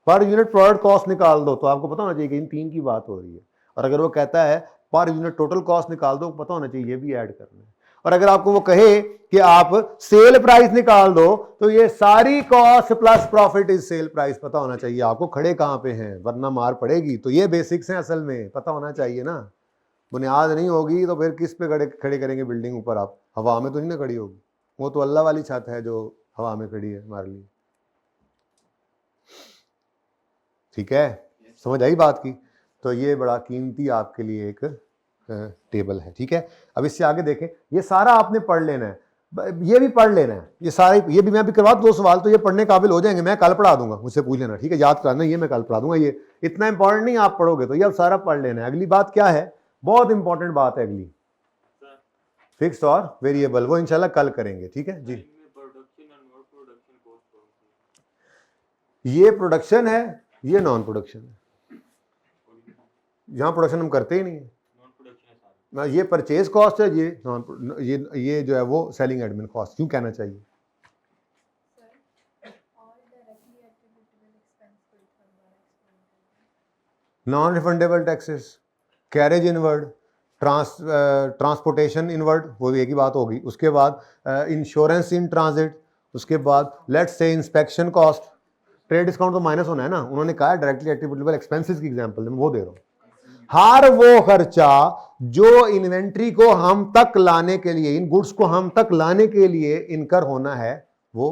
पर यूनिट प्रोडक्ट कॉस्ट निकाल दो, तो आपको पता होना चाहिए कि इन 3 की बात हो रही है। और अगर वो कहता है पर यूनिट टोटल कॉस्ट निकाल दो, पता होना चाहिए ये भी ऐड करना है। और अगर आपको वो कहे कि आप सेल प्राइस निकाल दो, तो ये सारी cost plus profit is sale price, पता होना चाहिए आपको खड़े कहां पे हैं, वरना मार पड़ेगी। तो ये बेसिक्स हैं, असल में पता होना चाहिए ना। बुनियाद नहीं होगी तो फिर किस पे खड़े करेंगे बिल्डिंग ऊपर, आप हवा में तो नहीं ना खड़ी होगी, वो तो अल्लाह वाली छत है जो हवा में खड़ी है हमारे लिए, ठीक है। समझ आई बात की? तो ये बड़ा कीमती आपके लिए एक टेबल है, ठीक है। अब इससे आगे देखें, ये सारा आपने पढ़ लेना है, ये भी पढ़ लेना है, ये सारे, ये भी मैं भी करवा 2 सवाल तो ये पढ़ने काबिल हो जाएंगे, मैं कल पढ़ा दूंगा, मुझसे पूछ लेना, ठीक है, याद कराना, ये मैं कल पढ़ा दूंगा, ये इतना इंपॉर्टेंट नहीं, आप पढ़ोगे तो ये अब सारा पढ़ लेना है। अगली बात क्या है, बहुत इंपॉर्टेंट बात है अगली, फिक्स्ड और वेरिएबल, वो इंशाल्लाह कल करेंगे, ठीक है जी। ये प्रोडक्शन है, ये नॉन प्रोडक्शन है, यहां प्रोडक्शन हम करते ही नहीं है, ये परचेज कॉस्ट है, ये नॉन, ये जो है वो सेलिंग एडमिन कॉस्ट, क्यों कहना चाहिए? Non refundable taxes, carriage inward, transportation inward, वो एक ही बात होगी। उसके बाद इंश्योरेंस इन ट्रांजिट, उसके बाद let's say inspection cost, trade discount तो माइनस होना है ना, उन्होंने कहा डायरेक्टली एट्रिब्यूटेबल एक्सपेंसेस की एग्जांपल मैं वो दे रहा हूं। हर वो खर्चा जो इन्वेंट्री को हम तक लाने के लिए, इन गुड्स को हम तक लाने के लिए इनकर होना है, वो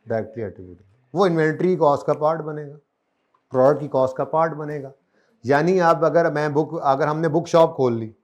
डायरेक्टली एट्रिब्यूटेबल, वो इन्वेंट्री कॉस्ट का पार्ट बनेगा, प्रोडक्ट की कॉस्ट का पार्ट बनेगा। यानी आप अगर हमने बुक शॉप खोल ली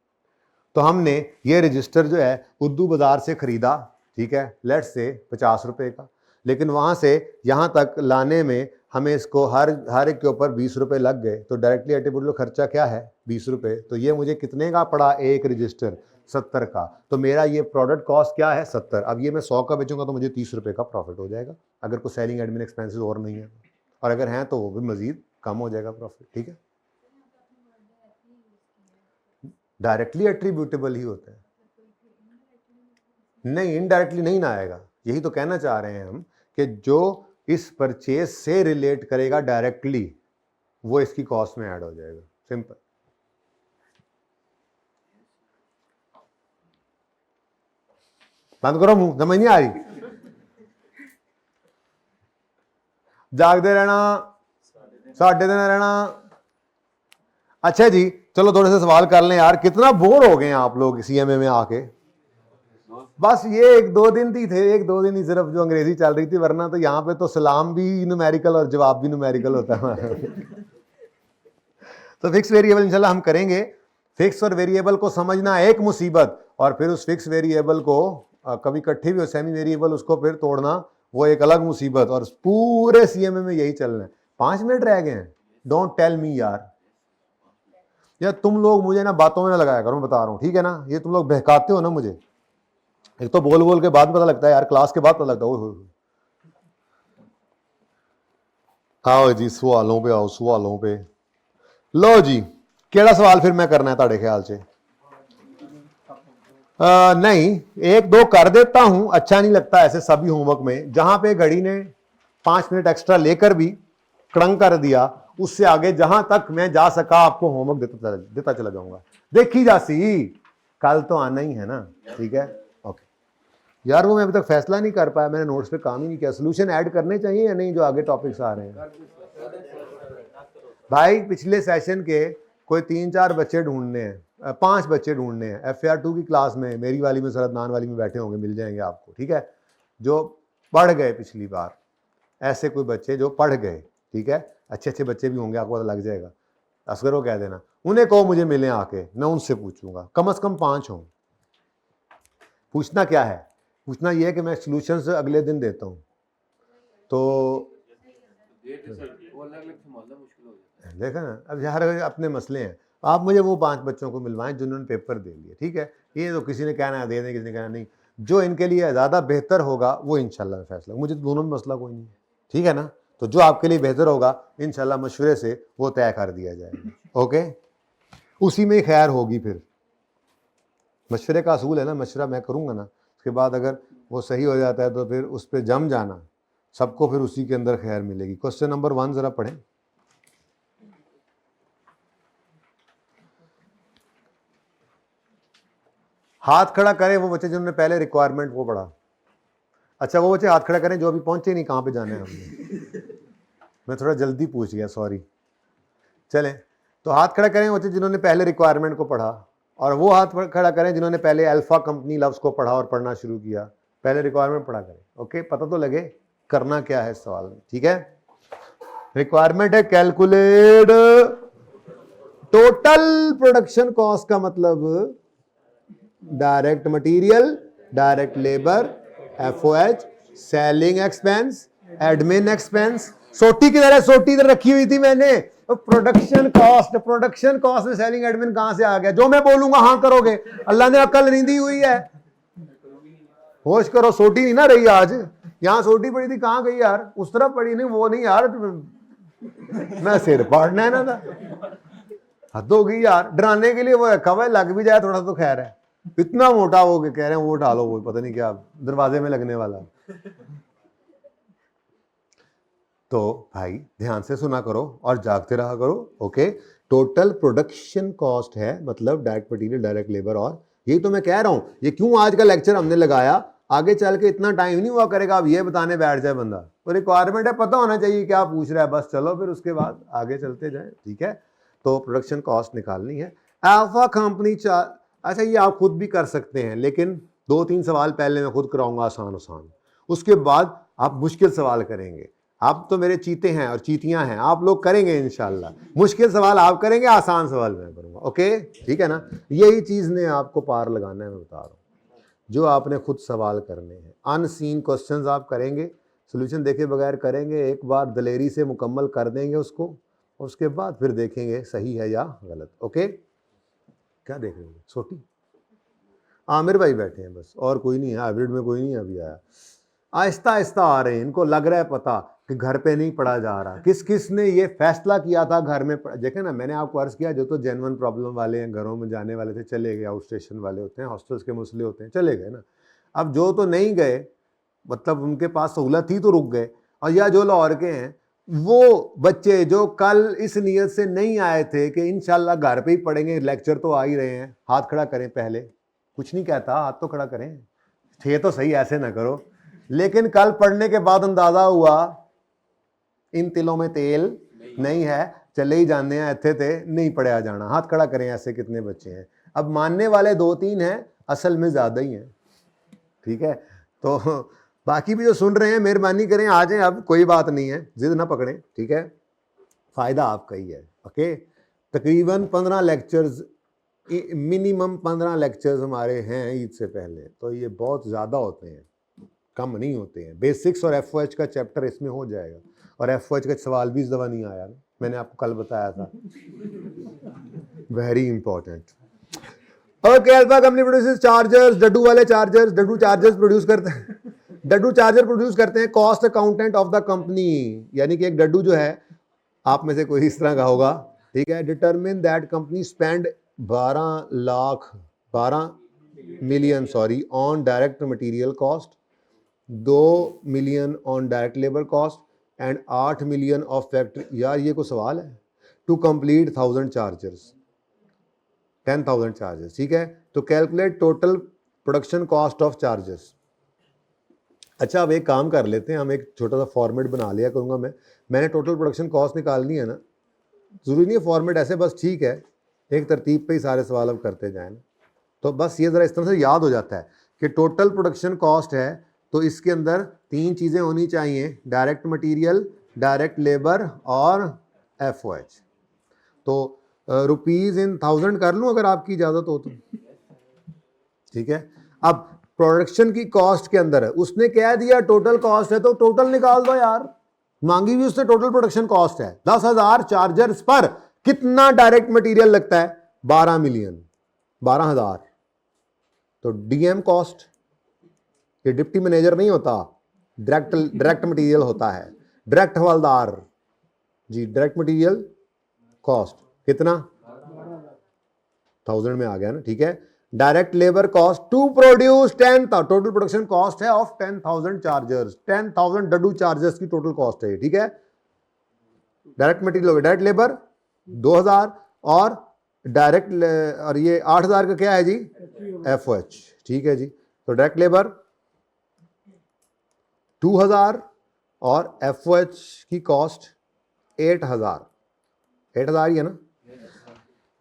तो हमने ये रजिस्टर जो है उर्दू बाजार से खरीदा, ठीक है, लेट्स से 50 रुपए का, लेकिन वहां से यहां तक लाने में हमें इसको हर एक के ऊपर 20 रुपए लग गए, तो डायरेक्टली एट्रिब्यूटेबल खर्चा क्या है, 20 रुपए। तो ये मुझे कितने का पड़ा, एक रजिस्टर 70 का, तो मेरा ये प्रोडक्ट कॉस्ट क्या है, 70। अब ये मैं 100 का बेचूंगा तो मुझे 30 रुपए का प्रॉफिट हो जाएगा, अगर कोई सेलिंग एडमिन एक्सपेंसेस और नहीं है, और अगर हैं तो वो भी मजीद कम हो जाएगा प्रॉफिट, ठीक है। डायरेक्टली एट्रीब्यूटेबल ही होता है, नहीं इनडायरेक्टली नहीं ना आएगा। यही तो कहना चाह रहे हैं हम कि जो इस परचेज से रिलेट करेगा डायरेक्टली, वो इसकी कॉस्ट में ऐड हो जाएगा, सिंपल। बंद करो मुंह, समझ नहीं आ रही, जागते रहना, साढ़े दिन रहना। अच्छा जी, चलो थोड़े से सवाल कर लें यार, कितना बोर हो गए आप लोग सीएमए में आके। बस ये 1-2 दिन ही थे, 1-2 दिन ही सिर्फ जो अंग्रेजी चल रही थी, वरना तो यहाँ पे तो सलाम भी न्यूमेरिकल और जवाब भी न्यूमेरिकल होता है। तो फिक्स वेरिएबल इंशाल्लाह हम करेंगे। फिक्स और वेरिएबल को समझना एक मुसीबत, और फिर उस फिक्स वेरिएबल को कभी इकट्ठी भी हो सेमी वेरिएबल, उसको फिर तोड़ना वो एक अलग मुसीबत, और पूरे सीएमए में यही चल रहा है। 5 मिनट रह गए हैं, डोंट टेल मी यार तुम लोग मुझे ना बातों में ना लगाया करो, मैं बता रहा हूँ, ठीक है ना। ये तुम लोग बहकाते हो ना मुझे, एक तो बोल बोल के बाद पता लगता है यार, क्लास के बाद पता लगता है। आओ जी सवालों पे आओ, सवालों पे। लो जी, केड़ा सवाल फिर मैं करना है ताड़े ख्याल से? नहीं, एक दो कर देता हूं, अच्छा नहीं लगता ऐसे सभी होमवर्क में। जहां पे घड़ी ने 5 मिनट एक्स्ट्रा लेकर भी कड़ंग कर दिया, उससे आगे जहां तक मैं जा सका आपको होमवर्क देता चला जाऊंगा। देखी जासी, कल तो आना ही है ना, ठीक है ओके। यार वो मैं अभी तक फैसला नहीं कर पाया, मैंने नोट्स पे काम ही नहीं किया। सोल्यूशन ऐड करने चाहिए या नहीं जो आगे टॉपिक्स आ रहे हैं? भाई पिछले सेशन के कोई 3-4 बच्चे ढूंढने हैं, 5 बच्चे ढूंढने हैं FAR2 की क्लास में, मेरी वाली में, सरदनान वाली में बैठे होंगे, मिल जाएंगे आपको, ठीक है। जो पढ़ गए पिछली बार, ऐसे कोई बच्चे जो पढ़ गए, ठीक है, अच्छे अच्छे बच्चे भी होंगे, आपको पता लग जाएगा। असगर को कह देना, उन्हें कहो मुझे मिले आके, मैं उनसे पूछूंगा, कम से कम 5 हों। पूछना क्या है? पूछना यह है कि मैं सोल्यूशन से अगले दिन देता हूँ, तो देखा ना। अब यार अपने मसले हैं, आप मुझे वो 5 बच्चों को मिलवाएं जिन्होंने पेपर दे लिया, ठीक है। ये तो किसी ने कहना दे दें, किसी ने कहना नहीं, जो इनके लिए ज़्यादा बेहतर होगा वो इंशाल्लाह फैसला, मुझे दोनों में मसला कोई नहीं है, ठीक है ना। तो जो आपके लिए बेहतर होगा इंशाल्लाह मशवरे से वो तय कर दिया जाएगा, ओके। उसी में खैर होगी, फिर मशवरे का असूल है ना, मशवरा मैं करूँगा ना, उसके बाद अगर वो सही हो जाता है तो फिर उस पर जम जाना, सबको फिर उसी के अंदर खैर मिलेगी। क्वेश्चन नंबर 1 ज़रा पढ़ें। हाथ खड़ा करें वो बच्चे जिन्होंने पहले रिक्वायरमेंट वो पढ़ा। अच्छा, वो बच्चे हाथ खड़ा करें जो अभी पहुंचे नहीं, कहाँ पे जाने हैं हमने। मैं थोड़ा जल्दी पूछ गया, सॉरी। चलें, तो हाथ खड़ा करें वो बच्चे जिन्होंने पहले रिक्वायरमेंट को पढ़ा, और वो हाथ खड़ा करें जिन्होंने पहले अल्फा कंपनी लफ्ज़ को पढ़ा और पढ़ना शुरू किया। पहले रिक्वायरमेंट पढ़ा करें, ओके। पता तो लगे करना क्या है इस सवाल में, ठीक है। रिक्वायरमेंट है कैलकुलेट टोटल प्रोडक्शन कॉस्ट, का मतलब direct material, direct labour, FOH, selling expense, admin expense. सोटी किधर है? सोटी इधर रखी हुई थी मैंने। प्रोडक्शन कॉस्ट, प्रोडक्शन कॉस्ट में सेलिंग एडमिन कहां से आ गया? जो मैं बोलूंगा हाँ करोगे, अल्लाह ने अकल नहीं दी हुई है, होश करो। सोटी नहीं ना रही आज, यहां सोटी पड़ी थी, कहां गई यार? उस तरफ पड़ी नहीं, वो नहीं यार, मैं सिर पाड़ना है ना, हद हो गई यार। डराने के लिए वो रखा हुआ है, लग भी जाए थोड़ा तो खैर है। इतना मोटा वो कह रहे हैं वो डालो, वो पता नहीं क्या दरवाजे में लगने वाला। तो भाई ध्यान से सुना करो और जागते रहा करो, ओके। टोटल प्रोडक्शन कॉस्ट है मतलब डायरेक्ट मटेरियल, डायरेक्ट लेबर, और यही तो मैं कह रहा हूं, ये क्यों आज का लेक्चर हमने लगाया, आगे चल के इतना टाइम नहीं हुआ करेगा अब ये बताने बैठ जाए बंदा। तो रिक्वायरमेंट है, पता होना चाहिए क्या पूछ रहा है, बस चलो फिर उसके बाद आगे चलते जाए, ठीक है। तो प्रोडक्शन कॉस्ट निकालनी है। अल्फा कंपनी अच्छा ये आप खुद भी कर सकते हैं, लेकिन 2-3 सवाल पहले मैं खुद कराऊंगा आसान आसान, उसके बाद आप मुश्किल सवाल करेंगे। आप तो मेरे चीते हैं और चीतियां हैं, आप लोग करेंगे इंशाल्लाह। मुश्किल सवाल आप करेंगे, आसान सवाल मैं करूंगा, ओके, ठीक है ना। यही चीज़ ने आपको पार लगाना है, मैं बता रहा हूँ, जो आपने खुद सवाल करने हैं। अनसीन क्वेश्चंस आप करेंगे, सोल्यूशन देखे बगैर करेंगे, एक बार दलेरी से मुकम्मल कर देंगे उसको, उसके बाद फिर देखेंगे सही है या गलत, ओके। क्या देख रहे हो? छोटी आमिर भाई बैठे हैं बस, और कोई नहीं है, हाइब्रिड में कोई नहीं अभी आया। आहिस्ता आहिस्ता आ रहे हैं, इनको लग रहा है पता कि घर पे नहीं पढ़ा जा रहा। किस किस ने ये फैसला किया था घर में देखे ना, मैंने आपको अर्ज किया, जो तो जेन्युइन प्रॉब्लम वाले हैं, घरों में जाने वाले थे चले गए, आउट स्टेशन वाले होते हैं, हॉस्टल्स के मसले होते हैं, चले गए ना। अब जो तो नहीं गए, मतलब उनके पास सहूलत थी तो रुक गए, और या जो लाहौर के हैं वो बच्चे जो कल इस नियत से नहीं आए थे कि इंशाल्लाह घर पे ही पढ़ेंगे, लेक्चर तो आ ही रहे हैं, हाथ खड़ा करें पहले। कुछ नहीं कहता, हाथ तो खड़ा करें, थे तो सही, ऐसे ना करो। लेकिन कल पढ़ने के बाद अंदाजा हुआ इन तिलों में तेल नहीं है, चले ही जाने हैं, ऐसे थे नहीं पढ़ा जाना। हाथ खड़ा करें, ऐसे कितने बच्चे हैं? अब मानने वाले 2-3 हैं, असल में ज्यादा ही हैं, ठीक है। तो बाकी भी जो सुन रहे हैं मेहरबानी करें आ जाएं, अब कोई बात नहीं है, जिद ना पकड़ें, ठीक है। फायदा आपका ही है, ओके। तकरीबन 15 लेक्चर्स मिनिमम 15 लेक्चर्स हमारे हैं ईद से पहले, तो ये बहुत ज़्यादा होते हैं, कम नहीं होते हैं। बेसिक्स और एफओएच का चैप्टर इसमें हो जाएगा, और एफओएच का सवाल भी इस दफ़ा नहीं आया ना, मैंने आपको कल बताया था। Very important. Okay, alpha company produces chargers, डड्डू वाले चार्जर्स, डड्डू चार्जर्स प्रोड्यूस करते हैं, डड्डू चार्जर प्रोड्यूस करते हैं cost accountant of the company, यानी कि एक डड्डू जो है आप में से कोई इस तरह का होगा, ठीक है। Determine that company spend 12 million on direct material cost, 2 million on direct labour cost and 8 million of factory. यार ये कोई सवाल है? टू कंप्लीट 1000 चार्जर्स, 10,000 चार्जर्स, ठीक है। तो calculate total production cost of chargers. अच्छा, अब एक काम कर लेते हैं, हम एक छोटा सा फॉर्मेट बना लिया करूंगा मैंने टोटल प्रोडक्शन कॉस्ट निकालनी है ना, ज़रूरी नहीं है फॉर्मेट ऐसे, बस ठीक है, एक तरतीब पे ही सारे सवाल अब करते जाएं ना, तो बस ये ज़रा इस तरह से याद हो जाता है कि टोटल प्रोडक्शन कॉस्ट है, तो इसके अंदर 3 चीज़ें होनी चाहिए, डायरेक्ट मटीरियल, डायरेक्ट लेबर और एफओएच। तो रुपीज़ इन 1000 कर लूँ अगर आपकी इजाज़त हो तो, ठीक है। अब प्रोडक्शन की कॉस्ट के अंदर है, उसने कह दिया टोटल कॉस्ट है, तो टोटल निकाल दो यार, मांगी भी उससे टोटल प्रोडक्शन कॉस्ट है 10,000 चार्जर्स पर कितना डायरेक्ट मटेरियल लगता है, 12 मिलियन, 12,000। तो डीएम कॉस्ट, ये डिप्टी मैनेजर नहीं होता, डायरेक्ट मटेरियल होता है, डायरेक्ट हवलदार जी, डायरेक्ट मटेरियल कॉस्ट कितना, 1000 में आ गया ना, ठीक है। Direct labour cost to produce 10, total production cost है ऑफ 10,000 चार्जर्स, 10,000 डड्डू चार्जर्स की टोटल कॉस्ट है, ठीक है। डायरेक्ट मटेरियल, डायरेक्ट लेबर 2000, और डायरेक्ट और ये 8000 का क्या है जी, एफओएच, ठीक है जी। तो डायरेक्ट लेबर 2000 और एफओएच की कॉस्ट 8000 ही है ना,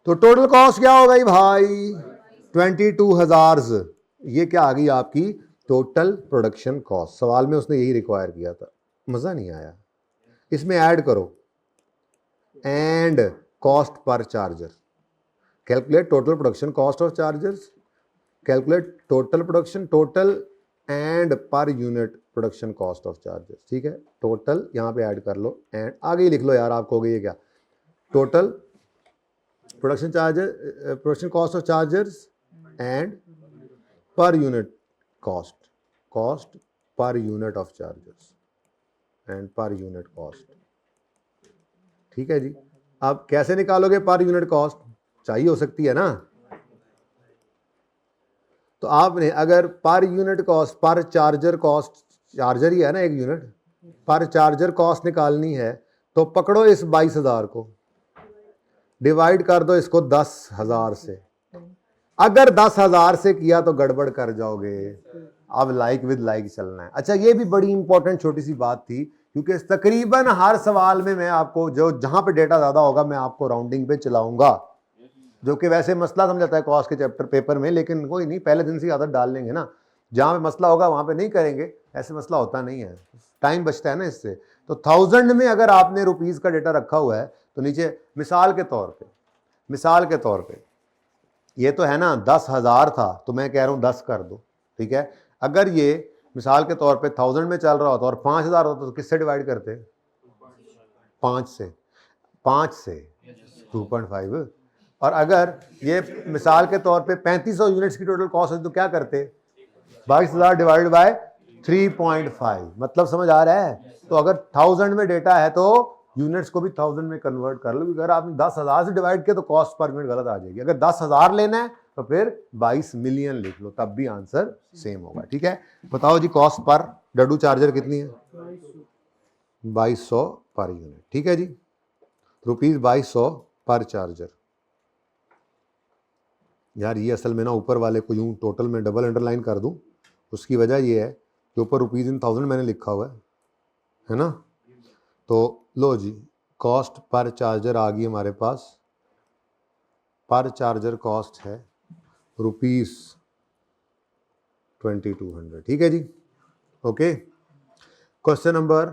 तो टोटल कॉस्ट क्या हो गई भाई, 22,000। ये क्या आ गई आपकी टोटल प्रोडक्शन कॉस्ट। सवाल में उसने यही रिक्वायर किया था, मजा नहीं आया। इसमें ऐड करो and cost per charger, calculate total production cost of chargers, calculate total production, total and per unit production cost of chargers, ठीक है। टोटल यहां पे ऐड कर लो एंड आगे ही लिख लो यार, आपको हो गई है क्या, total production charger, production cost of chargers and per unit cost per unit of chargers and per unit cost, ठीक है जी। अब कैसे निकालोगे पर यूनिट कॉस्ट, चाहिए हो सकती है ना, तो आपने अगर पर यूनिट कॉस्ट, पर चार्जर कॉस्ट, चार्जर ही है ना एक यूनिट, पर चार्जर कॉस्ट निकालनी है, तो पकड़ो इस 22,000 को, डिवाइड कर दो इसको 10,000 से। अगर 10,000 से किया तो गड़बड़ कर जाओगे, अब लाइक विद लाइक चलना है। अच्छा, ये भी बड़ी इंपॉर्टेंट छोटी सी बात थी, क्योंकि तकरीबन हर सवाल में मैं आपको जो जहां पे डेटा ज्यादा होगा मैं आपको राउंडिंग पे चलाऊंगा, जो कि वैसे मसला समझाता है कॉस्ट के चैप्टर पेपर में, लेकिन कोई नहीं, पहले दिन से आदत डाल लेंगे ना, जहां पे मसला होगा वहां पे नहीं करेंगे, ऐसे मसला होता नहीं है, टाइम बचता है ना इससे। तो 1000 में अगर आपने रुपीज का डेटा रखा हुआ है, तो नीचे मिसाल के तौर पे ये तो है ना 10,000 था, तो मैं कह रहा हूं 10 कर दो, ठीक है। अगर ये मिसाल के तौर पे 1000 में चल रहा होता और 5000 होता तो किससे डिवाइड करते, 5 से 2.5। और अगर ये मिसाल के तौर पे 3500 यूनिट्स की टोटल कॉस्ट है तो क्या करते, 22,000 डिवाइड बाय 3.5, मतलब समझ आ रहा है। तो अगर 1000 में डेटा है तो यूनिट्स को भी 1000 में कन्वर्ट कर लो, अगर आपने 10,000 से डिवाइड किया तो कॉस्ट पर यूनिट गलत आ जाएगी। अगर 10,000 लेना है तो फिर 22 मिलियन लिख लो, तब भी आंसर सेम होगा, ठीक है। बताओ जी, कॉस्ट पर डड्डू चार्जर कितनी है, 2200 पर यूनिट, ठीक है जी, रुपीज 2200 पर चार्जर। यार ये असल में ना ऊपर वाले को यूं टोटल में डबल अंडरलाइन कर दूं, उसकी वजह ये है कि ऊपर रुपीज इन 1000 मैंने लिखा हुआ है ना। तो लो जी, कॉस्ट पर चार्जर आ गई हमारे पास, पर चार्जर कॉस्ट है रुपीज 2200, ठीक है जी, ओके। क्वेश्चन नंबर,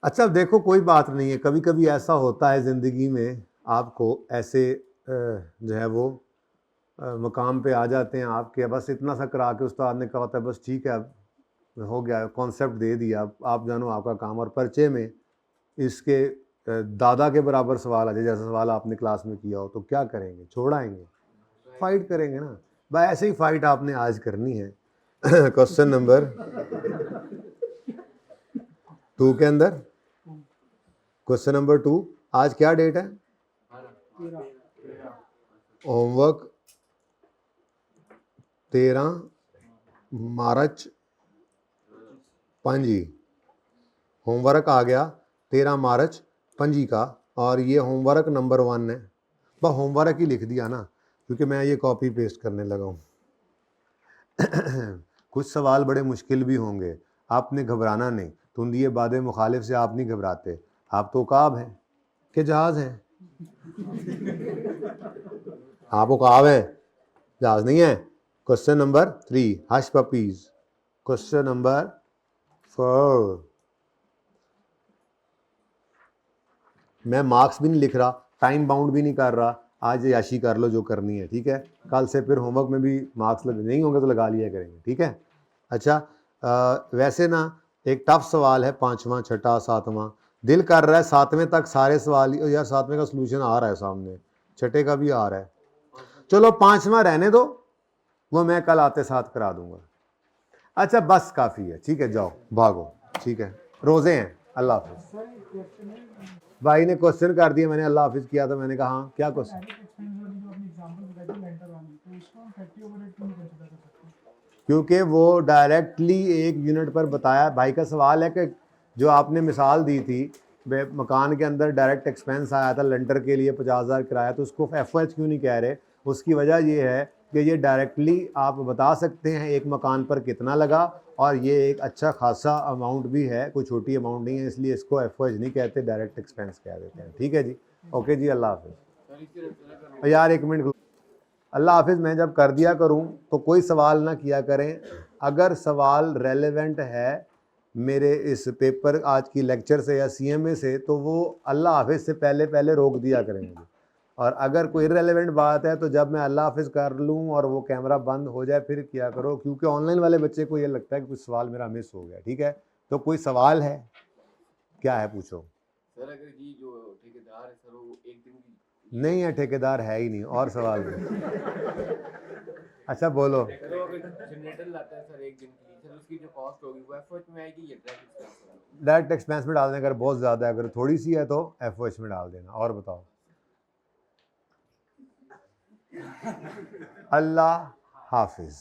अच्छा देखो कोई बात नहीं है, कभी कभी ऐसा होता है ज़िंदगी में, आपको ऐसे जो है वो मकाम पे आ जाते हैं आपके, बस इतना सा करा के उस्ताद ने कहा होता है बस ठीक है अब हो गया, कॉन्सेप्ट दे दिया, आप जानो आपका काम। और पर्चे में इसके दादा के बराबर सवाल आ जाए, जैसा सवाल आपने क्लास में किया हो, तो क्या करेंगे? छोड़ाएंगे? फाइट करेंगे ना भाई। ऐसे ही फाइट आपने आज करनी है। क्वेश्चन नंबर 2 के अंदर, क्वेश्चन नंबर 2, आज क्या डेट है? होमवर्क 13 मार्च 5 होमवर्क आ गया 13 मार्च 5 का, और ये होमवर्क नंबर 1 है। बस होमवर्क ही लिख दिया ना, क्योंकि मैं ये कॉपी पेस्ट करने लगा हूँ। कुछ सवाल बड़े मुश्किल भी होंगे, आपने घबराना नहीं। तुंदिए बादे मुखालिफ से आप नहीं घबराते, आप तो उकाब हैं कि जहाज़ हैं? आप उकाब हैं, जहाज़ नहीं है। Question number 3, hush puppies. Question number 4, मैं मार्क्स भी नहीं लिख रहा, टाइम बाउंड भी नहीं कर रहा, आज याशी कर लो जो करनी है, ठीक है? कल से फिर होमवर्क में भी मार्क्स लग नहीं होंगे तो लगा लिया करेंगे, ठीक है? अच्छा, वैसे ना एक टफ सवाल है, 5वां 6ठा 7वां, दिल कर रहा है 7वें तक सारे सवाल, या 7वें का सलूशन आ रहा है सामने, 6ठे का भी आ रहा है, चलो 5वां रहने दो, वो मैं कल आते साथ करा दूंगा। अच्छा बस काफ़ी है, ठीक है, जाओ भागो, ठीक है, रोज़े हैं, अल्लाह हाफिज़। भाई ने क्वेश्चन कर दिया, मैंने अल्लाह हाफिज़ किया, तो मैंने कहा हाँ क्या क्वेश्चन? क्योंकि वो डायरेक्टली एक यूनिट पर बताया। भाई का सवाल है कि जो आपने मिसाल दी थी, मकान के अंदर डायरेक्ट एक्सपेंस आया था लेंटर के लिए 50,000 किराया, तो उसको FOH क्यों नहीं कह रहे? उसकी वजह ये है कि ये डायरेक्टली आप बता सकते हैं एक मकान पर कितना लगा, और ये एक अच्छा खासा अमाउंट भी है, कोई छोटी अमाउंट नहीं है, इसलिए इसको FOH नहीं कहते, डायरेक्ट एक्सपेंस कह देते हैं, ठीक है जी? ओके जी, अल्लाह हाफिज़। यार एक मिनट, अल्लाह हाफिज़। मैं जब कर दिया करूं तो कोई सवाल ना किया करें, अगर सवाल रेलेवेंट है मेरे इस पेपर आज की लेक्चर से या CMA से, तो वो अल्लाह हाफिज़ से पहले पहले रोक दिया करेंगे। और अगर कोई इररेलेवेंट बात है तो जब मैं अल्लाह हाफिज़ कर लूँ और वो कैमरा बंद हो जाए फिर किया करो, क्योंकि ऑनलाइन वाले बच्चे को ये लगता है कि कुछ सवाल मेरा मिस हो गया, ठीक है? तो कोई सवाल है? क्या है, पूछो। सर अगर ये जो ठेकेदार है सर वो एक दिन की नहीं है, ठेकेदार है ही नहीं, और सवाल नहीं। अच्छा बोलो। सर वो अगर जनरेटर लाता है सर एक दिन के लिए, सर उसकी जो कॉस्ट होगी वो FOH में आएगी या डायरेक्ट एक्सपेंस में आएगी? डायरेक्ट एक्सपेंस में डाल दें, अगर बहुत ज़्यादा है, अगर थोड़ी सी है तो FOH में डाल देना। और बताओ। अल्लाह हाफिज़।